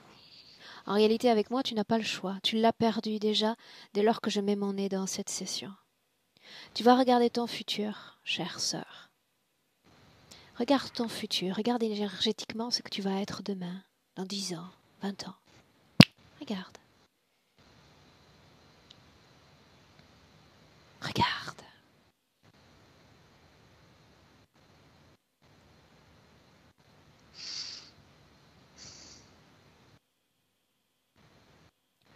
En réalité, avec moi, tu n'as pas le choix. Tu l'as perdu déjà dès lors que je mets mon nez dans cette session. Tu vas regarder ton futur, chère sœur. Regarde ton futur. Regarde énergétiquement ce que tu vas être demain, dans 10 ans, 20 ans. Regarde. Regarde.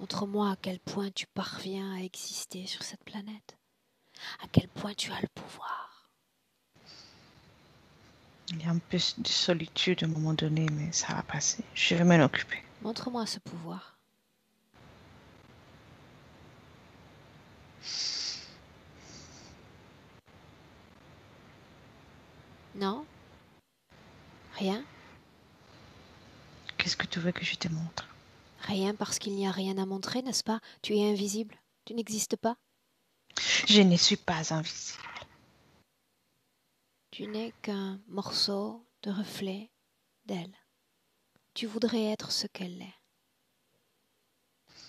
Montre-moi à quel point tu parviens à exister sur cette planète. À quel point tu as le pouvoir. Il y a un peu de solitude à un moment donné, mais ça va passer. Je vais m'en occuper. Montre-moi ce pouvoir. Non? Rien? Qu'est-ce que tu veux que je te montre? Rien parce qu'il n'y a rien à montrer, n'est-ce pas? Tu es invisible. Tu n'existes pas. Je ne suis pas invisible. Tu n'es qu'un morceau de reflet d'elle. Tu voudrais être ce qu'elle est.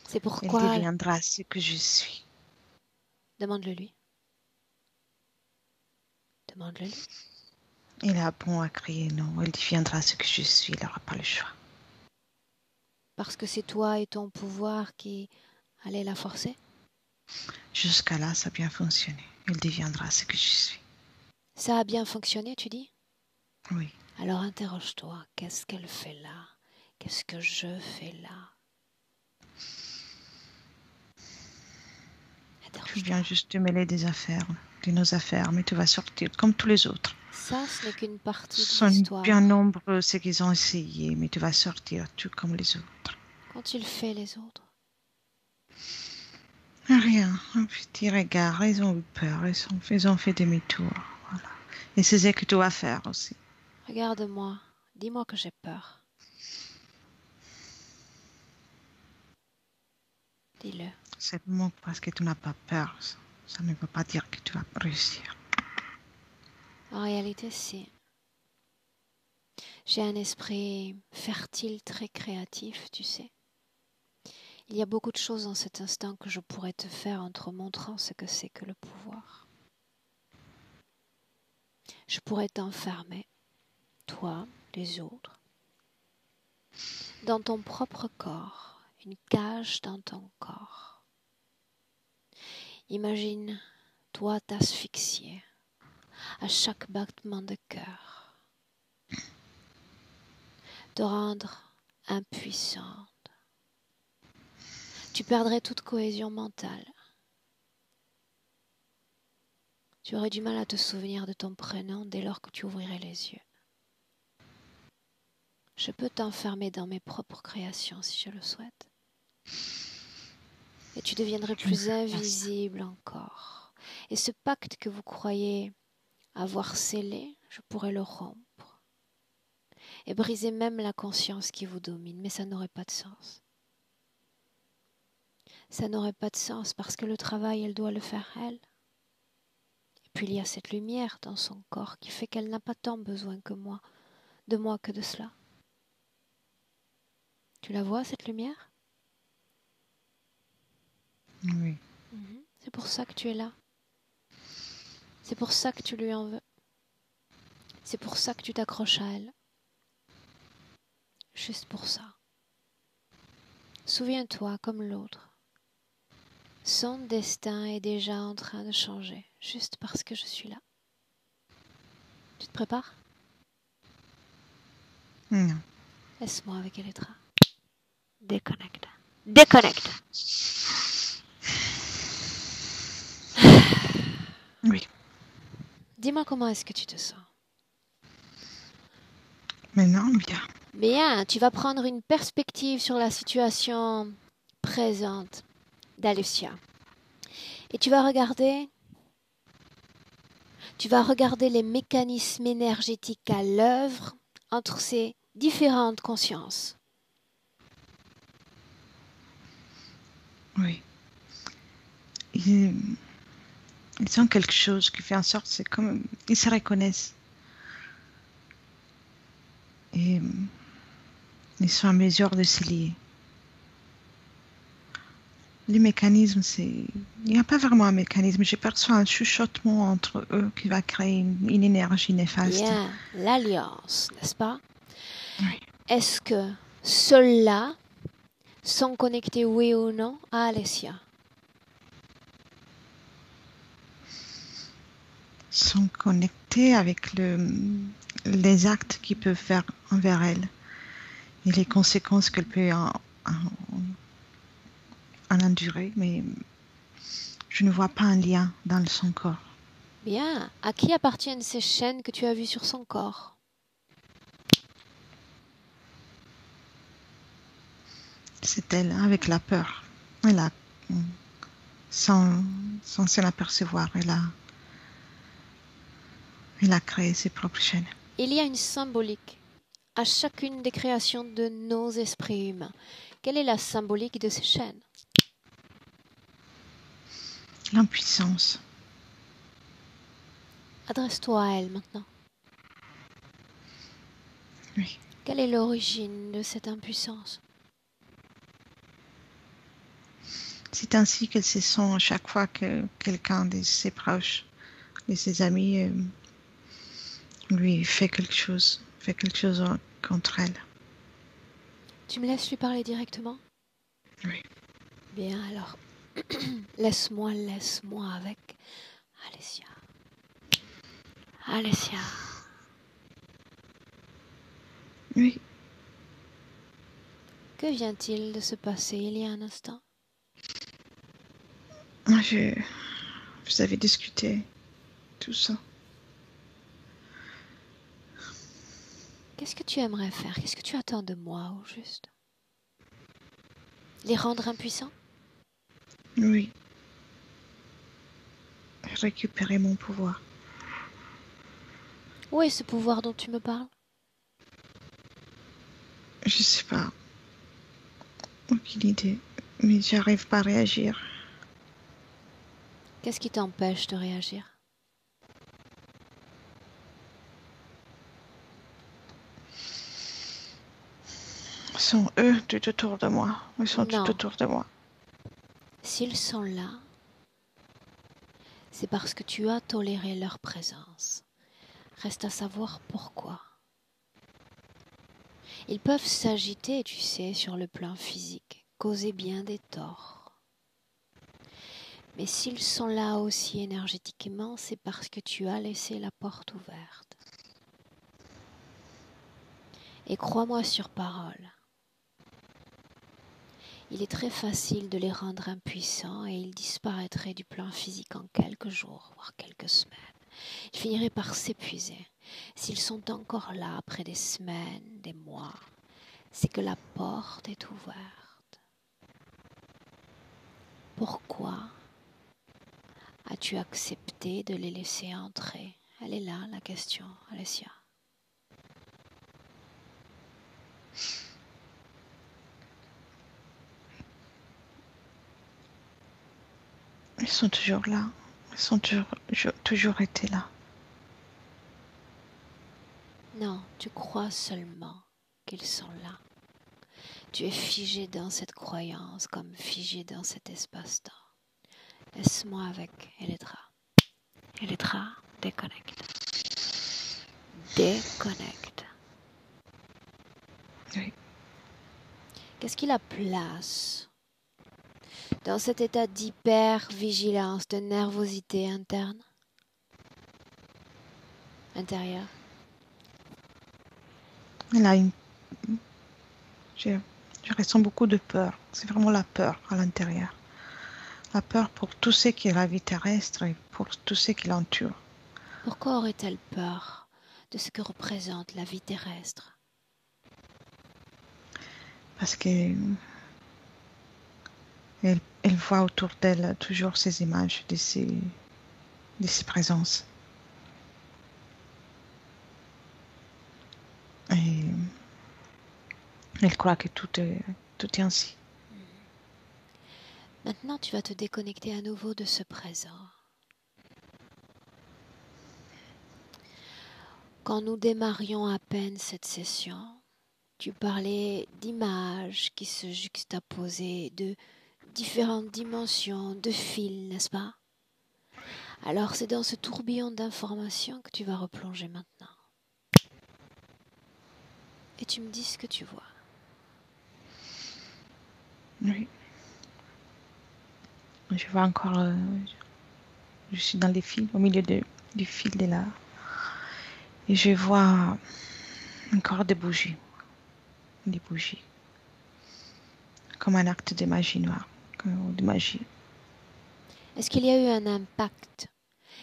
C'est Elle pourquoi... deviendra ce que je suis. Demande-le lui. Demande-le lui. Il a bon à crier non. Elle deviendra ce que je suis. Il n'aura pas le choix. Parce que c'est toi et ton pouvoir qui allez la forcer. Jusqu'à là, ça a bien fonctionné. Elle deviendra ce que je suis. Ça a bien fonctionné, tu dis? Oui. Alors interroge-toi. Qu'est-ce qu'elle fait là? Qu'est-ce que je fais là? Tu viens juste te mêler des affaires, de nos affaires, mais tu vas sortir comme tous les autres. Ça, ce n'est qu'une partie Ils de sont bien l'histoire. nombreux ceux qui ont essayé, mais tu vas sortir tout comme les autres. Quand tu le fais, les autres. Rien, un petit regard, ils ont eu peur, ils ont fait demi-tour. Voilà. Et c'est ce que tu vas faire aussi. Regarde-moi. Dis-moi que j'ai peur. Dis-le. Seulement parce que tu n'as pas peur, ça ne veut pas dire que tu vas réussir. En réalité, si. J'ai un esprit fertile, très créatif, tu sais. Il y a beaucoup de choses dans cet instant que je pourrais te faire en te montrant ce que c'est que le pouvoir. Je pourrais t'enfermer, toi, les autres, dans ton propre corps, une cage dans ton corps. Imagine, toi t'asphyxier à chaque battement de cœur, te rendre impuissante. Tu perdrais toute cohésion mentale. Tu aurais du mal à te souvenir de ton prénom dès lors que tu ouvrirais les yeux. Je peux t'enfermer dans mes propres créations si je le souhaite. Et tu deviendrais plus invisible encore. Et ce pacte que vous croyez avoir scellé, je pourrais le rompre. Et briser même la conscience qui vous domine. Mais ça n'aurait pas de sens. Ça n'aurait pas de sens parce que le travail, elle doit le faire elle. Et puis il y a cette lumière dans son corps qui fait qu'elle n'a pas tant besoin de moi que de cela. Tu la vois, cette lumière? Oui. C'est pour ça que tu es là. C'est pour ça que tu lui en veux. C'est pour ça que tu t'accroches à elle. Juste pour ça. Souviens-toi, comme l'autre. Son destin est déjà en train de changer, juste parce que je suis là. Tu te prépares? Non. Laisse-moi avec Elettra. Déconnecte. Déconnecte. Oui. Dis-moi comment est-ce que tu te sens? Maintenant, bien. Bien, tu vas prendre une perspective sur la situation présente d'Alessia. Et tu vas regarder les mécanismes énergétiques à l'œuvre entre ces différentes consciences. Oui. Ils ont quelque chose qui fait en sorte, c'est comme ils se reconnaissent. Et ils sont en mesure de se lier. Le mécanisme, il n'y a pas vraiment un mécanisme. Je perçois un chuchotement entre eux qui va créer une énergie néfaste. Bien, l'alliance, n'est-ce pas? Oui. Est-ce que ceux-là sont connectés, oui ou non, à Alessia? Sont connectés avec les actes qu'ils peuvent faire envers elle et les conséquences qu'elle peut en endurer, mais je ne vois pas un lien dans son corps. Bien, à qui appartiennent ces chaînes que tu as vues sur son corps? C'est elle, avec la peur. Elle a, sans s'en apercevoir, elle a créé ses propres chaînes. Il y a une symbolique à chacune des créations de nos esprits humains. Quelle est la symbolique de ces chaînes? L'impuissance. Adresse-toi à elle maintenant. Oui. Quelle est l'origine de cette impuissance? C'est ainsi qu'elle se sent à chaque fois que quelqu'un de ses proches, de ses amis, lui fait quelque chose contre elle. Tu me laisses lui parler directement? Oui. Bien alors, laisse-moi avec Alessia. Alessia. Oui. Que vient-il de se passer il y a un instant? Vous avez discuté tout ça. Qu'est-ce que tu aimerais faire? Qu'est-ce que tu attends de moi au juste? Les rendre impuissants? Oui. Récupérer mon pouvoir. Où est ce pouvoir dont tu me parles? Je sais pas. Aucune idée. Mais j'arrive pas à réagir. Qu'est-ce qui t'empêche de réagir? sont eux tout autour de moi. Ils sont tout Non. autour de moi. S'ils sont là, c'est parce que tu as toléré leur présence. Reste à savoir pourquoi. Ils peuvent s'agiter, tu sais, sur le plan physique, causer bien des torts. Mais s'ils sont là aussi énergétiquement, c'est parce que tu as laissé la porte ouverte. Et crois-moi sur parole, il est très facile de les rendre impuissants et ils disparaîtraient du plan physique en quelques jours, voire quelques semaines. Ils finiraient par s'épuiser. S'ils sont encore là après des semaines, des mois, c'est que la porte est ouverte. Pourquoi as-tu accepté de les laisser entrer? Elle est là, la question, Alessia. Ils sont toujours là. Ils sont toujours été là. Non, tu crois seulement qu'ils sont là. Tu es figé dans cette croyance comme figé dans cet espace-temps. Laisse-moi avec Elétra. Elétra, déconnecte. Déconnecte. Oui. Qu'est-ce qui la place dans cet état d'hyper-vigilance, de nervosité interne, intérieure? Je ressens beaucoup de peur. C'est vraiment la peur à l'intérieur. La peur pour tout ce qui est la vie terrestre et pour tout ce qui l'entoure. Pourquoi aurait-elle peur de ce que représente la vie terrestre? Parce que elle voit autour d'elle toujours ces images de ces présences. Et elle croit que tout est ainsi. Maintenant, tu vas te déconnecter à nouveau de ce présent. Quand nous démarrions à peine cette session, tu parlais d'images qui se juxtaposaient, de différentes dimensions, de fils, n'est-ce pas? Alors c'est dans ce tourbillon d'informations que tu vas replonger maintenant. Et tu me dis ce que tu vois. Oui. Je vois encore... je suis dans les fils, au milieu du fil de là. Et je vois encore des bougies. Des bougies. Comme un acte de magie noire. De magie. Est-ce qu'il y a eu un impact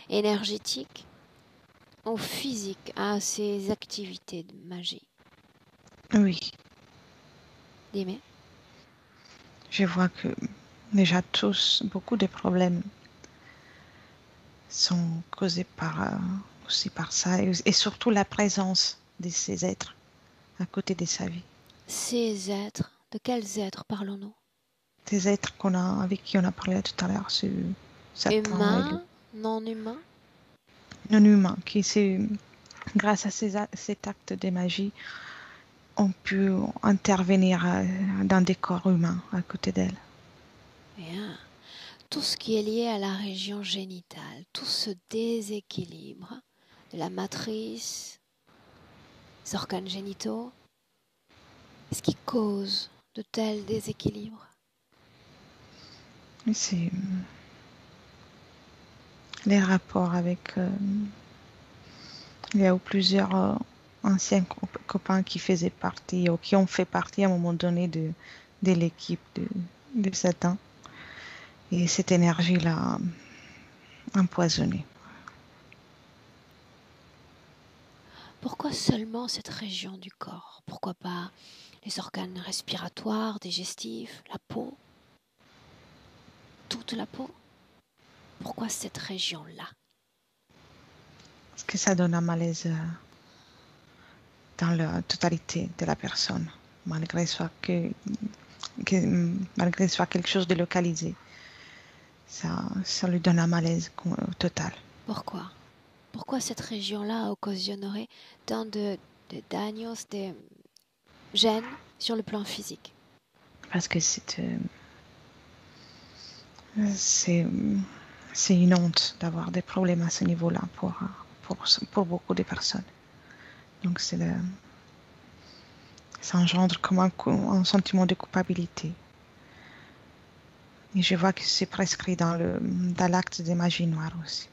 énergétique ou physique à ces activités de magie? Oui. Dis-moi. Je vois que déjà beaucoup de problèmes sont causés aussi par ça et surtout la présence de ces êtres à côté de sa vie. Ces êtres, de quels êtres parlons-nous? Des êtres avec qui on a parlé tout à l'heure, Humains, non humains? Non humains, grâce à cet acte de magie, ont pu intervenir dans des corps humains à côté d'elle. Bien. Tout ce qui est lié à la région génitale, tout ce déséquilibre de la matrice, des organes génitaux, ce qui cause de tels déséquilibres? C'est les rapports avec... il y a eu plusieurs anciens copains qui faisaient partie ou qui ont fait partie à un moment donné de l'équipe de Satan. Et cette énergie l'a empoisonnée. Pourquoi seulement cette région du corps? Pourquoi pas les organes respiratoires, digestifs, la peau? Toute la peau? Pourquoi cette région-là? Parce que ça donne un malaise dans la totalité de la personne, malgré soit quelque chose de localisé. Ça lui donne un malaise total. Pourquoi? Pourquoi cette région-là occasionnerait tant de daños, de gêne sur le plan physique? Parce que c'est une honte d'avoir des problèmes à ce niveau-là pour beaucoup de personnes. Donc ça engendre comme un sentiment de culpabilité. Et je vois que c'est prescrit dans l'acte de magie noire aussi.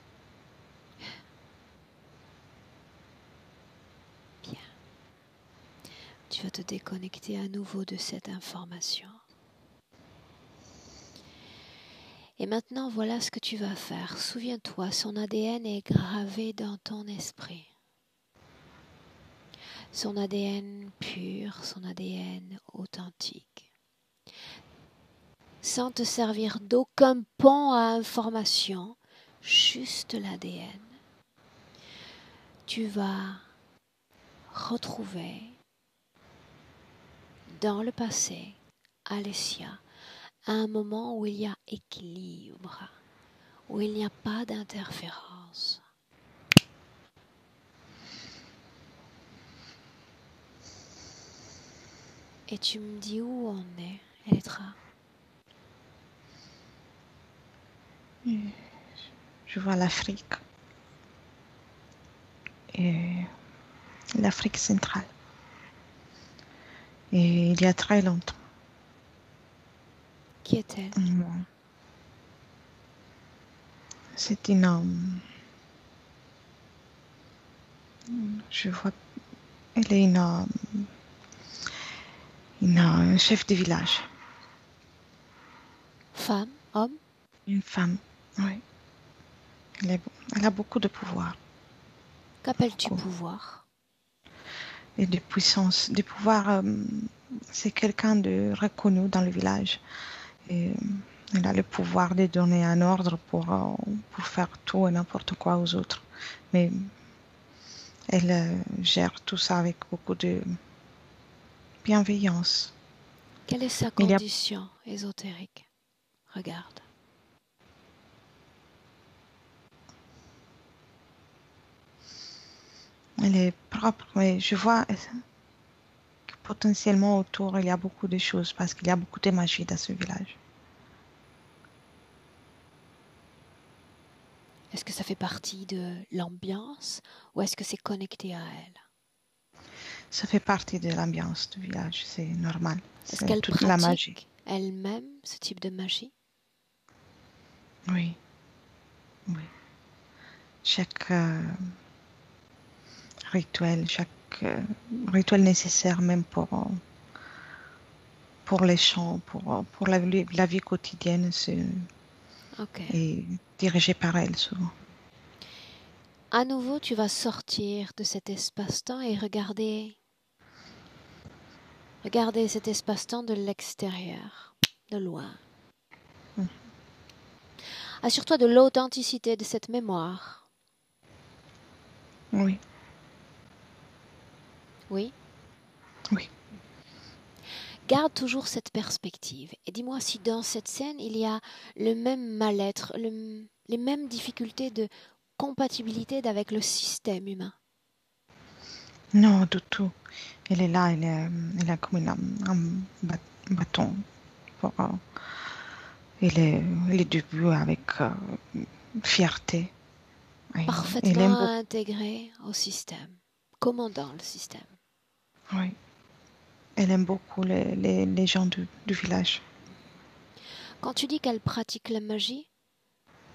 Bien. Tu vas te déconnecter à nouveau de cette information. Et maintenant, voilà ce que tu vas faire. Souviens-toi, son ADN est gravé dans ton esprit. Son ADN pur, son ADN authentique. Sans te servir d'aucun pont à information, juste l'ADN. Tu vas retrouver dans le passé, Alessia, un moment où il y a équilibre, où il n'y a pas d'interférence. Et tu me dis où on est, Elettra? Je vois l'Afrique. Et l'Afrique centrale. Et il y a très longtemps. Qui est-elle? C'est une... je vois... Elle est une chef de village. Femme? Homme? Une femme, oui. Elle a beaucoup de pouvoir. Qu'appelles-tu pouvoir? Et de puissance. De pouvoir, c'est quelqu'un de reconnu dans le village. Et elle a le pouvoir de donner un ordre pour faire tout et n'importe quoi aux autres. Mais elle gère tout ça avec beaucoup de bienveillance. Quelle est sa condition ésotérique? Regarde. Elle est propre, mais je vois que potentiellement autour, il y a beaucoup de choses parce qu'il y a beaucoup de magie dans ce village. Est-ce que ça fait partie de l'ambiance ou est-ce que c'est connecté à elle? Ça fait partie de l'ambiance du village, c'est normal. Est-ce qu'elle toute la magie. pratique elle-même ce type de magie? Oui. Oui. Chaque rituel nécessaire même pour les chants, pour la vie quotidienne, est dirigé par elle souvent. À nouveau, tu vas sortir de cet espace-temps et regarder cet espace-temps de l'extérieur, de loin. Assure-toi de l'authenticité de cette mémoire. Oui. Oui? Oui. Garde toujours cette perspective et dis-moi si dans cette scène il y a le même mal-être, les mêmes difficultés de compatibilité avec le système humain. Non, du tout. Elle est là, elle a comme un bâton. Elle est debout avec fierté. Parfaitement intégrée au système, commandant le système. Oui. Elle aime beaucoup les gens du village. Quand tu dis qu'elle pratique la magie,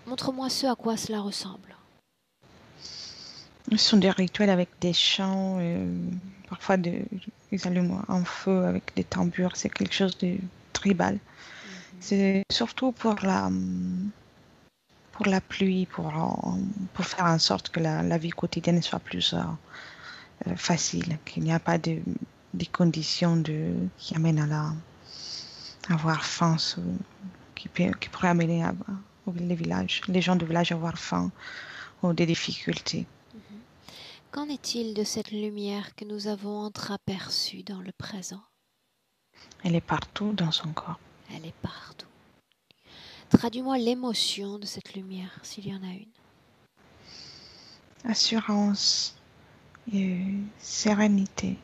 montre-moi ce à quoi cela ressemble. Ce sont des rituels avec des chants, parfois ils allument un feu avec des tambours. C'est quelque chose de tribal. C'est surtout pour la pluie, pour faire en sorte que la vie quotidienne soit plus facile, qu'il n'y a pas des conditions qui amènent à avoir faim, qui pourraient amener les gens du village à avoir faim ou des difficultés. Qu'en est-il de cette lumière que nous avons entreaperçue dans le présent? Elle est partout dans son corps. Elle est partout. Traduis-moi l'émotion de cette lumière, s'il y en a une. Assurance et sérénité.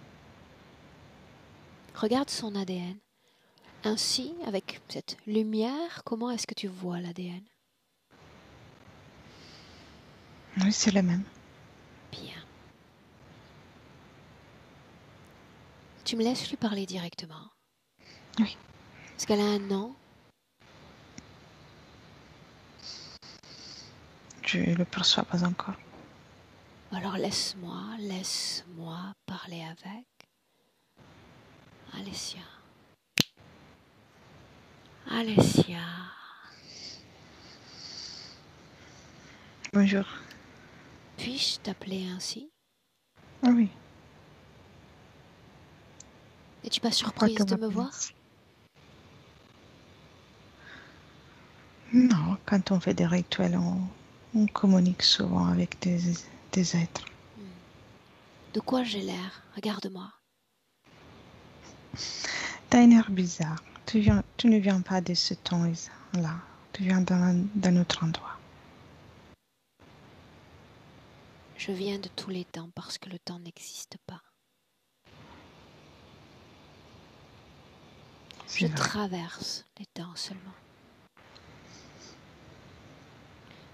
Regarde son ADN. Ainsi, avec cette lumière, comment est-ce que tu vois l'ADN? Oui, c'est le même. Bien. Tu me laisses lui parler directement? Oui. Est-ce qu'elle a un nom? Je ne le perçois pas encore. Alors laisse-moi parler avec Alessia. Alessia. Bonjour. Puis-je t'appeler ainsi? Ah oui. Es-tu pas Pourquoi surprise tu de me m'appelles voir? ainsi? Non, quand on fait des rituels, on communique souvent avec des êtres. De quoi j'ai l'air? Regarde-moi. T'as une air bizarre. Tu ne viens pas de ce temps-là. Tu viens d'un autre endroit. Je viens de tous les temps parce que le temps n'existe pas. Je C'est vrai. traverse les temps seulement.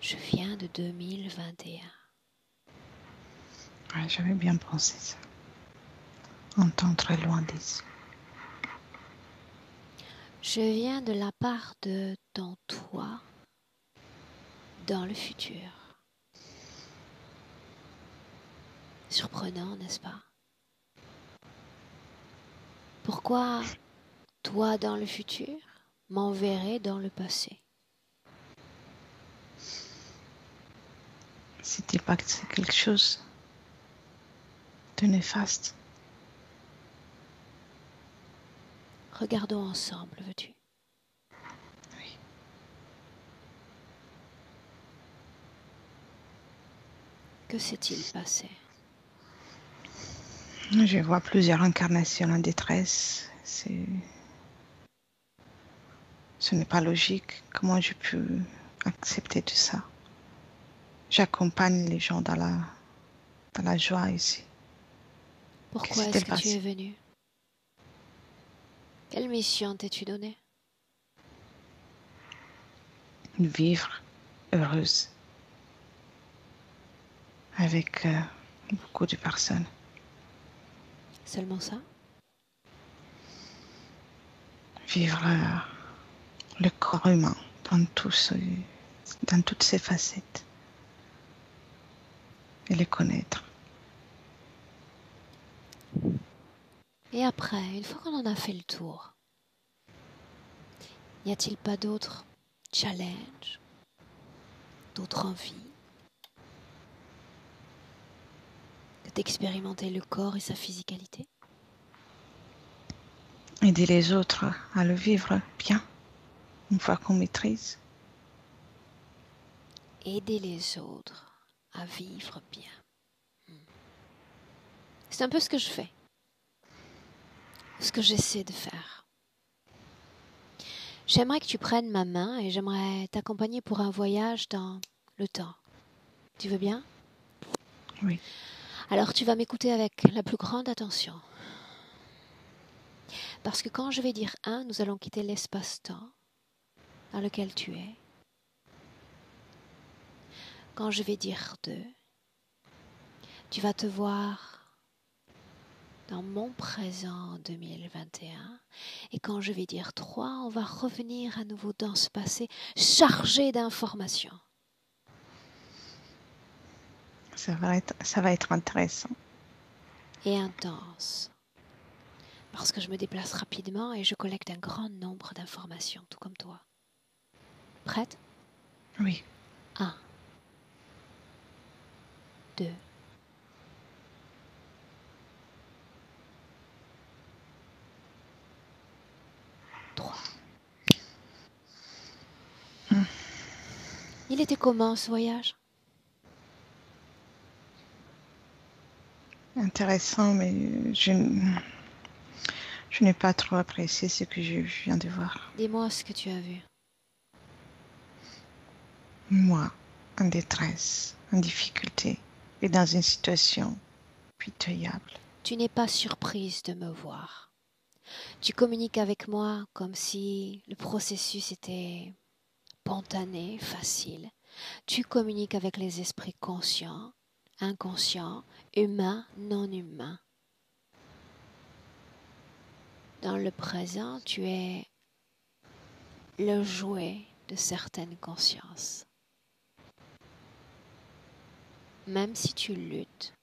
Je viens de 2021. Ouais, j'avais bien pensé ça. Un temps très loin d'ici. Je viens de la part de ton toi dans le futur. Surprenant, n'est-ce pas? Pourquoi toi dans le futur m'enverrais dans le passé? C'était pas que c'est quelque chose de néfaste. Regardons ensemble, veux-tu? Oui. Que s'est-il passé? Je vois plusieurs incarnations en détresse. Ce n'est pas logique. Comment je peux accepter tout ça? J'accompagne les gens dans la joie ici. Que Pourquoi est-ce s'est-il que tu es passé? venu? Quelle mission t'es-tu donnée? Vivre heureuse avec beaucoup de personnes. Seulement ça? Vivre le corps humain dans toutes ses facettes et les connaître. Et après, une fois qu'on en a fait le tour, n'y a-t-il pas d'autres challenges, d'autres envies que d'expérimenter le corps et sa physicalité? Aider les autres à le vivre bien, une fois qu'on maîtrise. Aider les autres à vivre bien. C'est un peu ce que je fais, ce que j'essaie de faire. J'aimerais que tu prennes ma main et j'aimerais t'accompagner pour un voyage dans le temps. Tu veux bien? Oui. Alors tu vas m'écouter avec la plus grande attention. Parce que quand je vais dire 1, nous allons quitter l'espace-temps dans lequel tu es. Quand je vais dire 2, tu vas te voir dans mon présent 2021. Et quand je vais dire 3, on va revenir à nouveau dans ce passé chargé d'informations. Ça va être intéressant. Et intense. Parce que je me déplace rapidement et je collecte un grand nombre d'informations, tout comme toi. Prête? Oui. 1, 2, 3. Il était comment ce voyage? Intéressant, mais je n'ai pas trop apprécié ce que je viens de voir. Dis-moi ce que tu as vu. Moi, en détresse, en difficulté et dans une situation pitoyable. Tu n'es pas surprise de me voir. Tu communiques avec moi comme si le processus était spontané, facile. Tu communiques avec les esprits conscients, inconscients, humains, non humains. Dans le présent, tu es le jouet de certaines consciences. Même si tu luttes,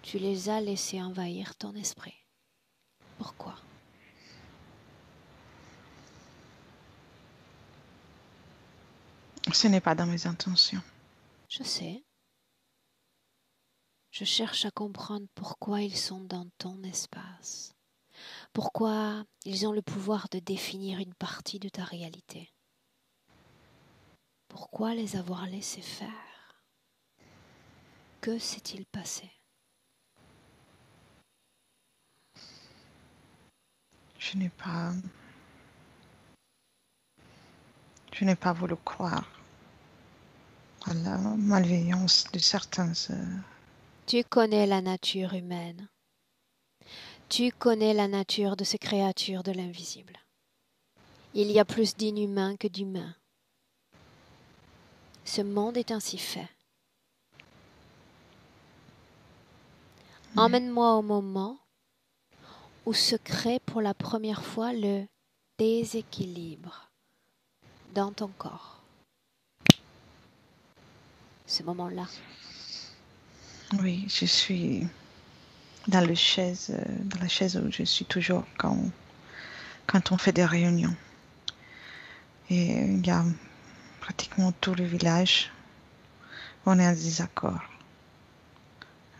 tu les as laissés envahir ton esprit. Pourquoi? Ce n'est pas dans mes intentions. Je sais. Je cherche à comprendre pourquoi ils sont dans ton espace. Pourquoi ils ont le pouvoir de définir une partie de ta réalité. Pourquoi les avoir laissés faire? Que s'est-il passé? Je n'ai pas voulu croire à la malveillance de certains. Tu connais la nature humaine. Tu connais la nature de ces créatures de l'invisible. Il y a plus d'inhumains que d'humains. Ce monde est ainsi fait. Emmène-moi au moment où se crée pour la première fois le déséquilibre dans ton corps. Ce moment-là. Oui, je suis dans la chaise où je suis toujours quand on fait des réunions. Et il y a pratiquement tout le village. On est en désaccord.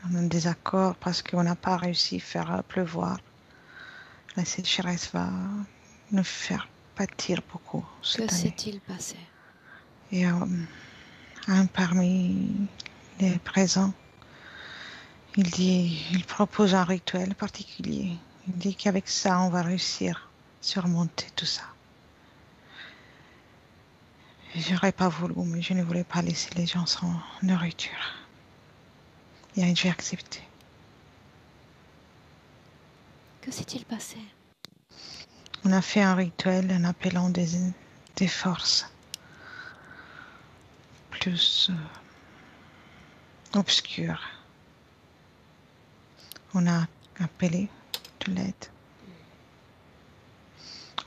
On est en désaccord parce qu'on n'a pas réussi à faire pleuvoir. La sécheresse va nous faire pâtir beaucoup cette Que année. s'est-il passé? Et un parmi les présents, il propose un rituel particulier. Il dit qu'avec ça, on va réussir à surmonter tout ça. J'aurais pas voulu, mais je ne voulais pas laisser les gens sans nourriture. Et j'ai accepté. Que s'est-il passé? On a fait un rituel en appelant des forces plus obscures. On a appelé de l'aide.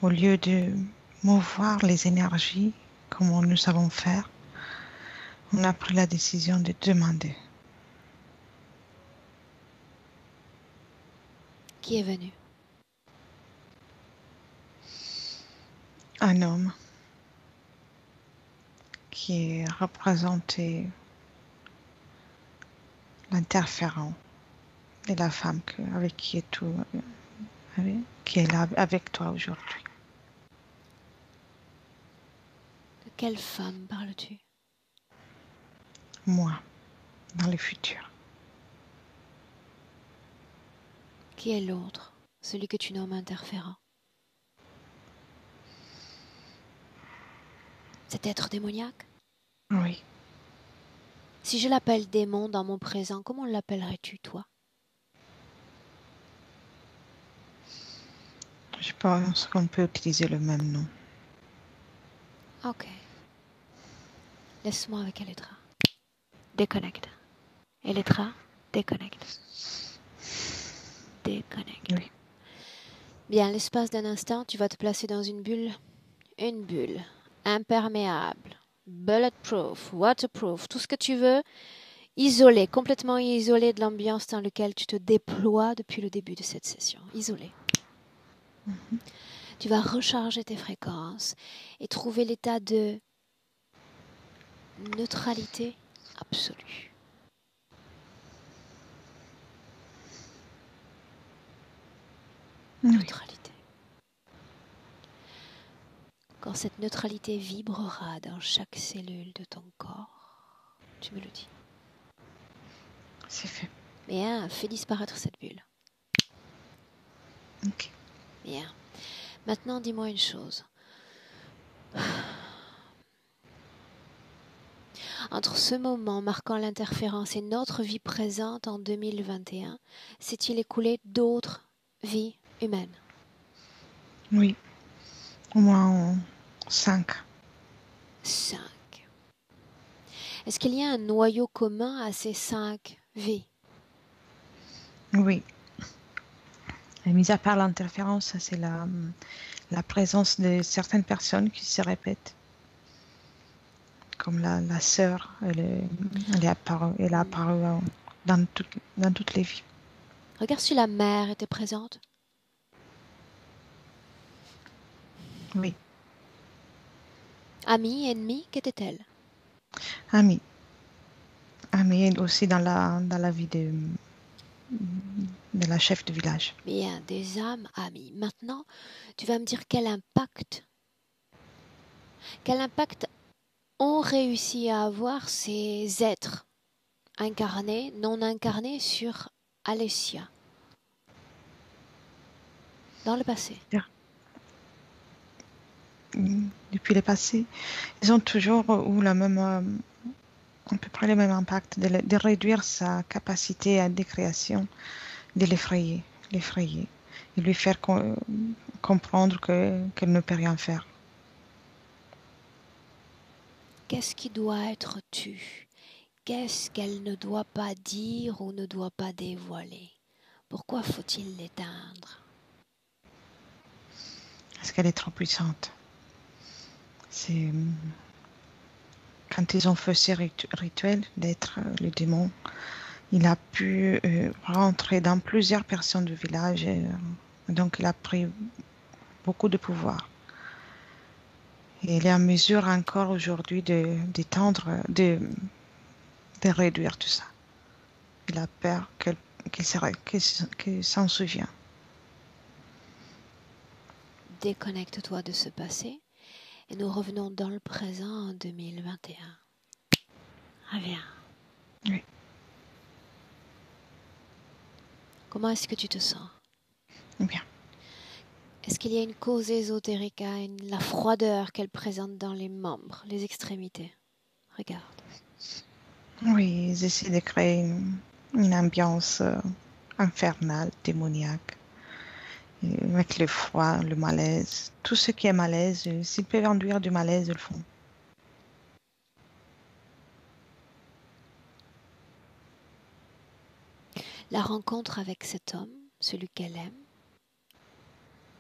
Au lieu de mouvoir les énergies comme nous savons faire, on a pris la décision de demander. Qui est venu? Un homme qui représentait l'interférent et la femme avec qui est là avec toi aujourd'hui. De quelle femme parles-tu? Moi, dans le futur. Qui est l'autre, celui que tu nommes interférent? Cet être démoniaque? Oui. Si je l'appelle démon dans mon présent, comment l'appellerais-tu, toi? Je pense qu'on peut utiliser le même nom. Ok. Laisse-moi avec Elettra. Déconnecte. Elettra, déconnecte. Déconnecte. Oui. Bien, l'espace d'un instant, tu vas te placer dans une bulle imperméable, bulletproof, waterproof, tout ce que tu veux, isolé, complètement isolé de l'ambiance dans laquelle tu te déploies depuis le début de cette session. Isolé. Tu vas recharger tes fréquences et trouver l'état de neutralité absolue. Oui. Neutralité. Quand cette neutralité vibrera dans chaque cellule de ton corps, tu me le dis. C'est fait. Bien, fais disparaître cette bulle. Ok. Bien. Maintenant, dis-moi une chose. Entre ce moment marquant l'interférence et notre vie présente en 2021, s'est-il écoulé d'autres vies humaines? Oui, au moins 5. 5. Est-ce qu'il y a un noyau commun à ces 5 vies? Oui. Et mis à part l'interférence, ça, c'est la présence de certaines personnes qui se répètent. Comme la sœur, elle a apparu dans toutes les vies. Regarde si la mère était présente. Oui, Amie, ennemie, qu'était-elle? amie. Amie aussi dans la vie de la chef de village. Bien, des âmes amies. Maintenant, tu vas me dire quel impact ont réussi à avoir ces êtres incarnés, non incarnés sur Alessia dans le passé. Depuis le passé, ils ont toujours eu à peu près le même impact de réduire sa capacité de création, de l'effrayer, et lui faire comprendre qu'elle ne peut rien faire. Qu'est-ce qui doit être tu? Qu'est-ce qu'elle ne doit pas dire ou ne doit pas dévoiler? Pourquoi faut-il l'éteindre? Parce qu'elle est trop puissante. C'est quand ils ont fait ce rituel d'être le démon, il a pu rentrer dans plusieurs personnes du village et donc il a pris beaucoup de pouvoir. Et il est en mesure encore aujourd'hui d'étendre, de réduire tout ça. Il a peur qu'il s'en souvient. Déconnecte-toi de ce passé et nous revenons dans le présent en 2021. Reviens. Oui. Comment est-ce que tu te sens? Bien. Est-ce qu'il y a une cause ésotérique à la froideur qu'elle présente dans les membres, les extrémités? Regarde. Oui, ils essaient de créer une ambiance infernale, démoniaque, avec le froid, le malaise. Tout ce qui est malaise, s'ils peuvent induire du malaise, ils le font. La rencontre avec cet homme, celui qu'elle aime,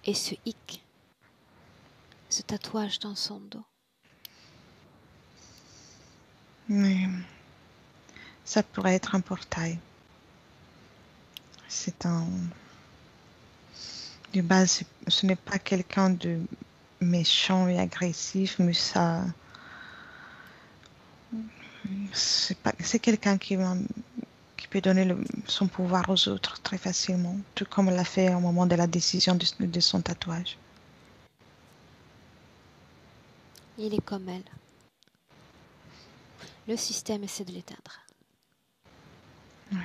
et ce hic, ce tatouage dans son dos. Mais ça pourrait être un portail. De base, ce n'est pas quelqu'un de méchant et agressif, mais c'est quelqu'un qui peut donner son pouvoir aux autres très facilement, tout comme elle l'a fait au moment de la décision de son tatouage. Il est comme elle. Le système essaie de l'éteindre. Oui.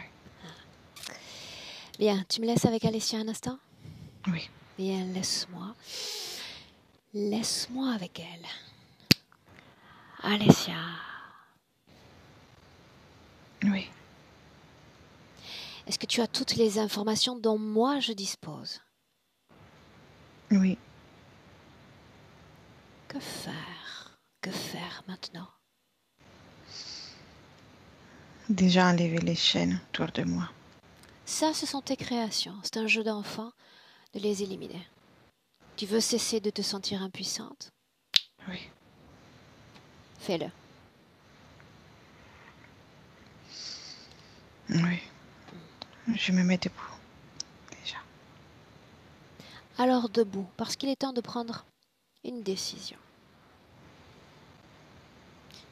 Bien, tu me laisses avec Alessia un instant? Oui. Bien, laisse-moi. Laisse-moi avec elle. Alessia. Oui. Est-ce que tu as toutes les informations dont moi je dispose? Oui. Que faire? Que faire maintenant? Déjà enlever les chaînes autour de moi. Ça, ce sont tes créations. C'est un jeu d'enfant de les éliminer. Tu veux cesser de te sentir impuissante? Oui. Fais-le. Oui. Je me mets debout. Déjà. Alors debout, parce qu'il est temps de prendre une décision.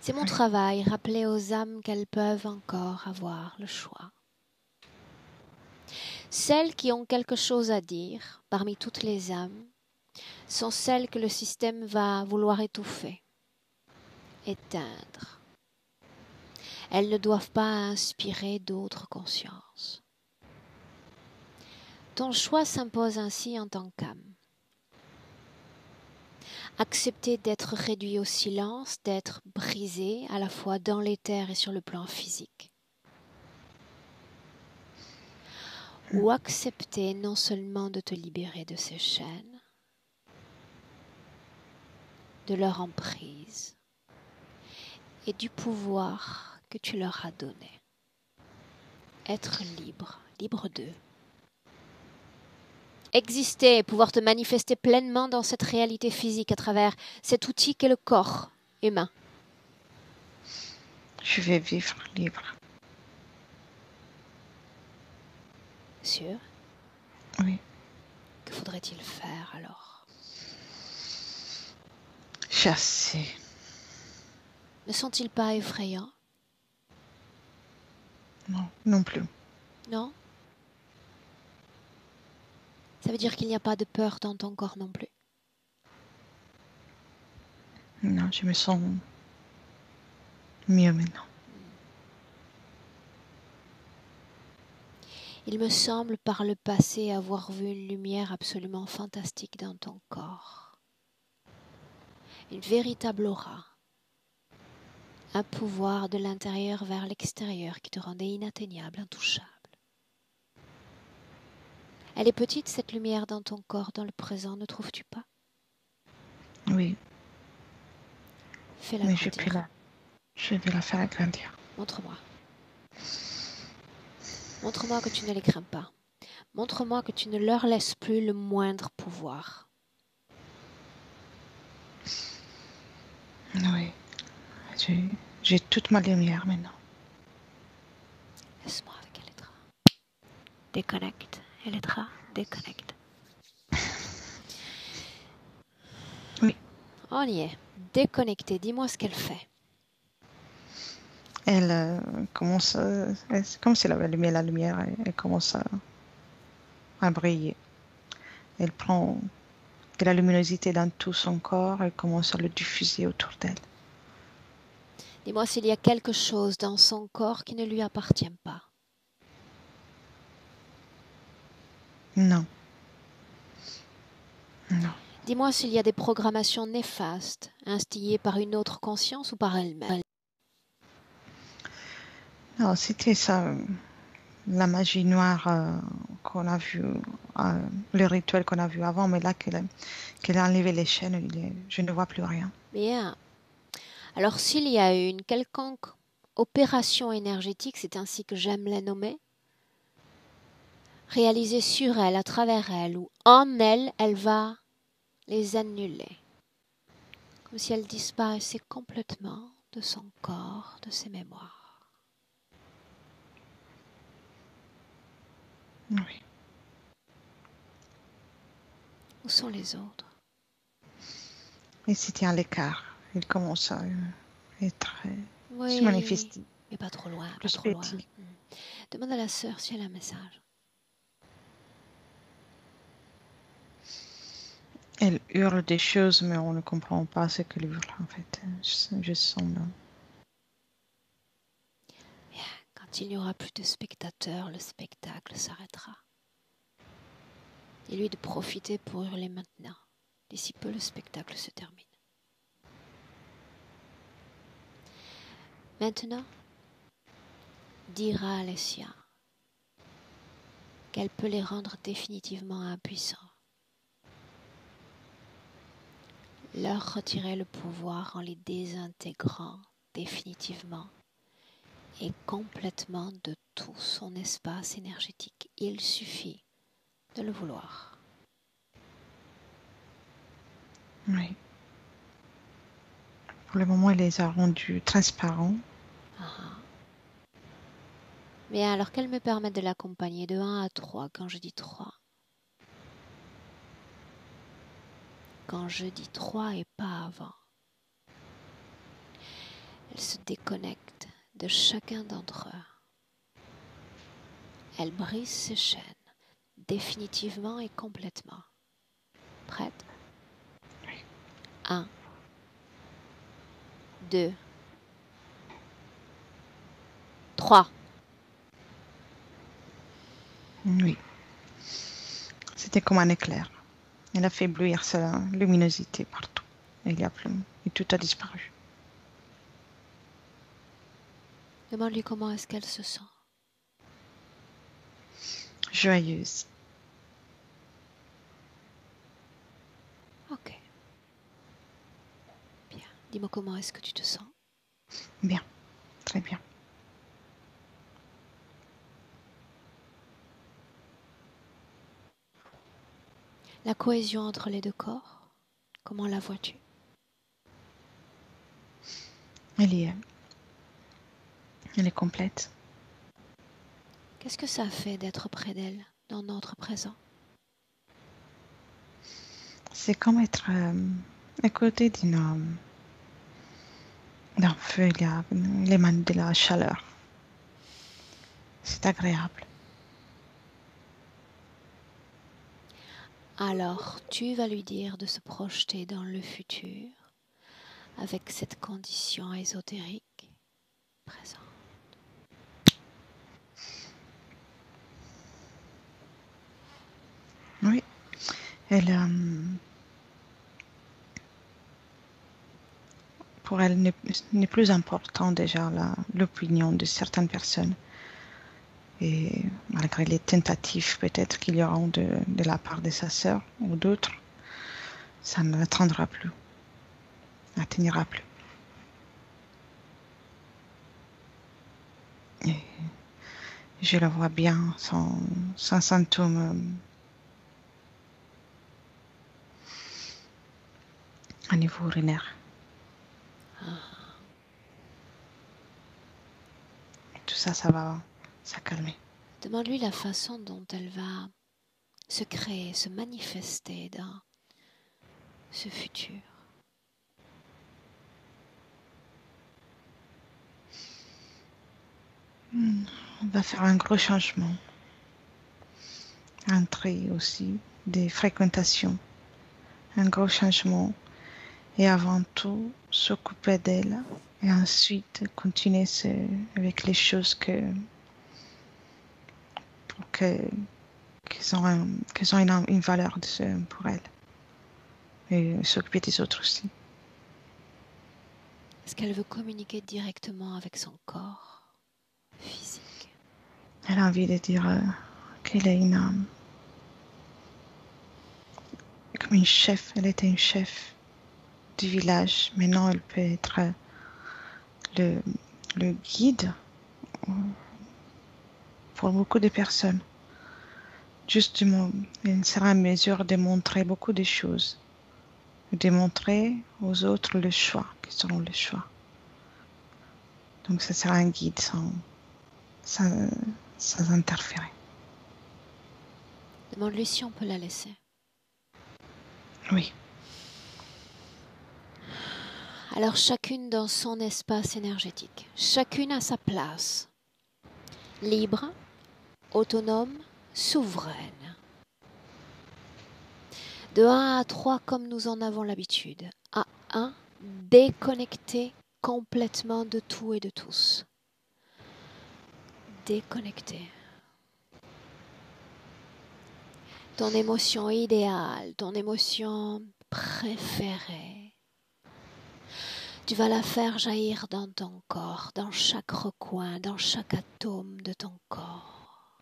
C'est mon travail, rappeler aux âmes qu'elles peuvent encore avoir le choix. Celles qui ont quelque chose à dire, parmi toutes les âmes, sont celles que le système va vouloir étouffer, éteindre. Elles ne doivent pas inspirer d'autres consciences. Ton choix s'impose ainsi en tant qu'âme. Accepter d'être réduit au silence, d'être brisé à la fois dans l'éther et sur le plan physique. Ou accepter non seulement de te libérer de ces chaînes, de leur emprise et du pouvoir que tu leur as donné. Être libre, libre d'eux. Exister et pouvoir te manifester pleinement dans cette réalité physique à travers cet outil qu'est le corps humain. Je vais vivre libre. Sûr? Oui. Que faudrait-il faire alors? Chasser. Ne sont-ils pas effrayants? Non, non plus. Non? Ça veut dire qu'il n'y a pas de peur dans ton corps non plus. Non, je me sens mieux maintenant. Il me semble par le passé avoir vu une lumière absolument fantastique dans ton corps. Une véritable aura. Un pouvoir de l'intérieur vers l'extérieur qui te rendait inatteignable, intouchable. Elle est petite cette lumière dans ton corps, dans le présent, ne trouves-tu pas? Oui, Fais-la mais grandir. je vais la faire agrandir. Montre-moi. Montre-moi que tu ne les crains pas. Montre-moi que tu ne leur laisses plus le moindre pouvoir. Oui, j'ai toute ma lumière maintenant. Laisse-moi avec Elettra. Déconnecte, Elettra, déconnecte. Oui. On y est. Déconnectée, dis-moi ce qu'elle fait. Elle commence, c'est comme si elle avait allumé la lumière, elle commence à briller. Elle prend de la luminosité dans tout son corps et commence à le diffuser autour d'elle. Dis-moi s'il y a quelque chose dans son corps qui ne lui appartient pas. Non. Non. Dis-moi s'il y a des programmations néfastes, instillées par une autre conscience ou par elle-même. Non, c'était ça, la magie noire qu'on a vue, le rituel qu'on a vu avant, mais là qu'elle a enlevé les chaînes, je ne vois plus rien. Bien. Alors s'il y a eu une quelconque opération énergétique, c'est ainsi que j'aime la nommer, réalisée sur elle, à travers elle ou en elle, elle va les annuler. Comme si elle disparaissait complètement de son corps, de ses mémoires. Oui. Où sont les autres? Et c'était à l'écart. Il commence à être, se Oui, manifester. mais pas trop loin, pas Plus trop loin. petit. Demande à la sœur si elle a un message. Elle hurle des choses, mais on ne comprend pas ce qu'elle hurle en fait. Je sens. Bien, quand il n'y aura plus de spectateurs, le spectacle s'arrêtera. Dis-lui de profiter pour hurler maintenant. D'ici peu, le spectacle se termine. Maintenant, dira à Alessia qu'elle peut les rendre définitivement impuissants. Leur retirer le pouvoir en les désintégrant définitivement et complètement de tout son espace énergétique. Il suffit de le vouloir. Oui. Pour le moment, elle les a rendus transparents. Bien, alors qu'elle me permette de l'accompagner de 1 à 3 quand je dis 3. Quand je dis 3 et pas avant. Elle se déconnecte de chacun d'entre eux. Elle brise ses chaînes, définitivement et complètement. Prête? 1, 2, 3. Oui. C'était comme un éclair. Elle a fait bleuir sa luminosité partout. Et tout a disparu. Demande-lui comment est-ce qu'elle se sent. Joyeuse. Ok. Dis-moi comment est-ce que tu te sens? Bien, très bien. La cohésion entre les deux corps, comment la vois-tu? Elle est complète. Qu'est-ce que ça fait d'être près d'elle, dans notre présent? C'est comme être à côté d'un feu, il émane de la chaleur. C'est agréable. Alors, tu vas lui dire de se projeter dans le futur avec cette condition ésotérique présente. Oui, elle, pour elle n'est plus important déjà l'opinion de certaines personnes. Et malgré les tentatives peut-être qu'il y aura de la part de sa sœur ou d'autres, ça ne l'atteindra plus, n'atteignera plus. Et je la vois bien sans symptômes à niveau urinaire. Tout ça, ça va calmer. Demande-lui la façon dont elle va se créer, se manifester dans ce futur. On va faire un gros changement. Un tri aussi des fréquentations. Un gros changement. Et avant tout, s'occuper d'elle. Et ensuite, continuer avec les choses qu'elles ont une valeur pour elle. Et s'occuper des autres aussi. Est-ce qu'elle veut communiquer directement avec son corps physique? Elle a envie de dire qu'elle est comme une chef. Elle était une chef du village. Maintenant, elle peut être le guide pour beaucoup de personnes. Justement, elle sera en mesure de montrer beaucoup de choses. De montrer aux autres le choix, qui seront le choix. Donc, ce sera un guide sans interférer. Demande-lui si on peut la laisser. Oui. Alors chacune dans son espace énergétique, chacune à sa place, libre, autonome, souveraine. De 1 à 3 comme nous en avons l'habitude. À 1, déconnecté complètement de tout et de tous. Déconnecté. Ton émotion idéale, ton émotion préférée. Tu vas la faire jaillir dans ton corps, dans chaque recoin, dans chaque atome de ton corps.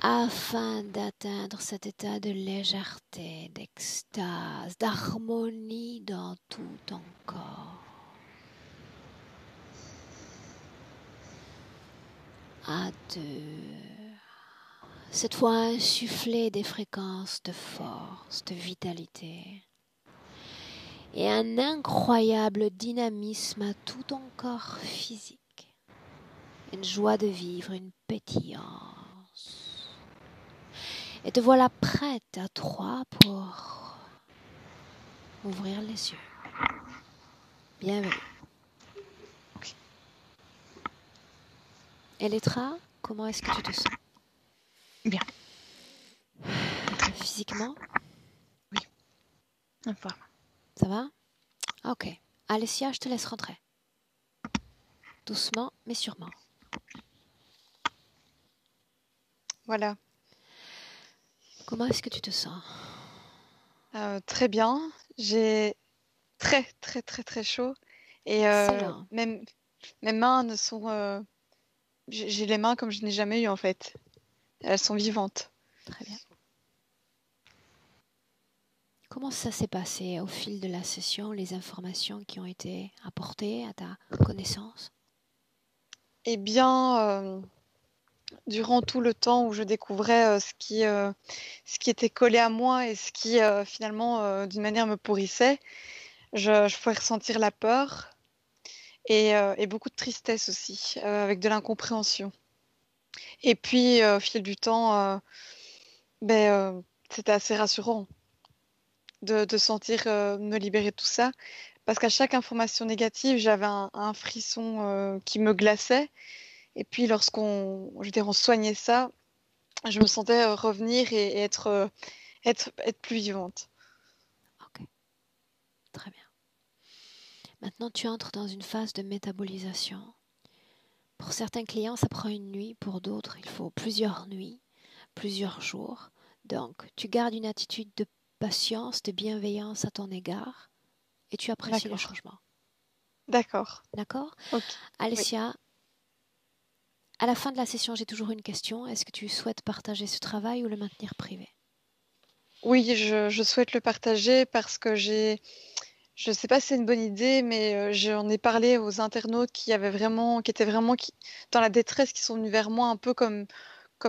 Afin d'atteindre cet état de légèreté, d'extase, d'harmonie dans tout ton corps. À 2. Cette fois, insuffler des fréquences de force, de vitalité. Et un incroyable dynamisme à tout ton corps physique. Une joie de vivre, une pétillance. Et te voilà prête à 3 pour ouvrir les yeux. Bienvenue. Elettra, comment est-ce que tu te sens? Bien. Physiquement? Oui. En forme. Ça va? Ok. Alessia, je te laisse rentrer. Doucement, mais sûrement. Voilà. Comment est-ce que tu te sens? Très bien. J'ai très, très, très, très chaud. Et Excellent. même mes mains ne sont... j'ai les mains comme je n'ai jamais eu, en fait. Elles sont vivantes. Très bien. Comment ça s'est passé au fil de la session, les informations qui ont été apportées à ta connaissance? Eh bien, durant tout le temps où je découvrais ce qui était collé à moi et ce qui finalement d'une manière me pourrissait, je pouvais ressentir la peur et beaucoup de tristesse aussi, avec de l'incompréhension. Et puis au fil du temps, c'était assez rassurant de sentir me libérer de tout ça, parce qu'à chaque information négative, j'avais un frisson qui me glaçait. Et puis je veux dire, on soignait ça, je me sentais revenir et être plus vivante. Ok, très bien. Maintenant, tu entres dans une phase de métabolisation. Pour certains clients, ça prend une nuit, pour d'autres, il faut plusieurs nuits, plusieurs jours. Donc, tu gardes une attitude de patience, de bienveillance à ton égard et tu apprécies le D'accord. changement. D'accord. D'accord? Ok. Alessia, à la fin de la session, j'ai toujours une question. Est-ce que tu souhaites partager ce travail ou le maintenir privé? Oui, je souhaite le partager parce que je ne sais pas si c'est une bonne idée, mais j'en ai parlé aux internautes qui étaient vraiment dans la détresse, qui sont venus vers moi un peu comme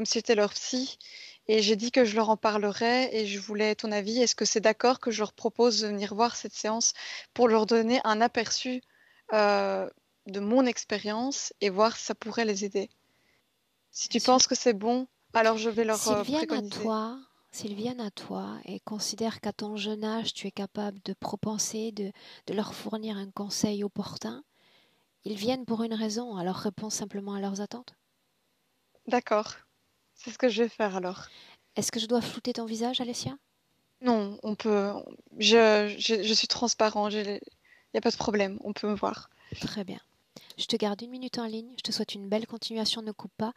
si c'était leur psy. Et j'ai dit que je leur en parlerais et je voulais ton avis. Est-ce que c'est d'accord que je leur propose de venir voir cette séance pour leur donner un aperçu de mon expérience et voir si ça pourrait les aider? Si tu Bien sûr. penses que c'est bon, alors je vais leur S'ils viennent préconiser. à toi et considèrent qu'à ton jeune âge, tu es capable de propenser, de leur fournir un conseil opportun, ils viennent pour une raison, alors réponds simplement à leurs attentes. D'accord, c'est ce que je vais faire alors. Est-ce que je dois flouter ton visage, Alessia? Non, on peut. Je suis transparent, il n'y a pas de problème, on peut me voir. Très bien. Je te garde une minute en ligne. Je te souhaite une belle continuation. Ne coupe pas.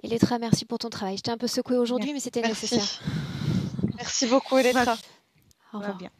Et Elettra, merci pour ton travail. Je t'ai un peu secouée aujourd'hui, mais Merci. c'était Merci. nécessaire. Merci beaucoup, Elettra. Au Va revoir. bien.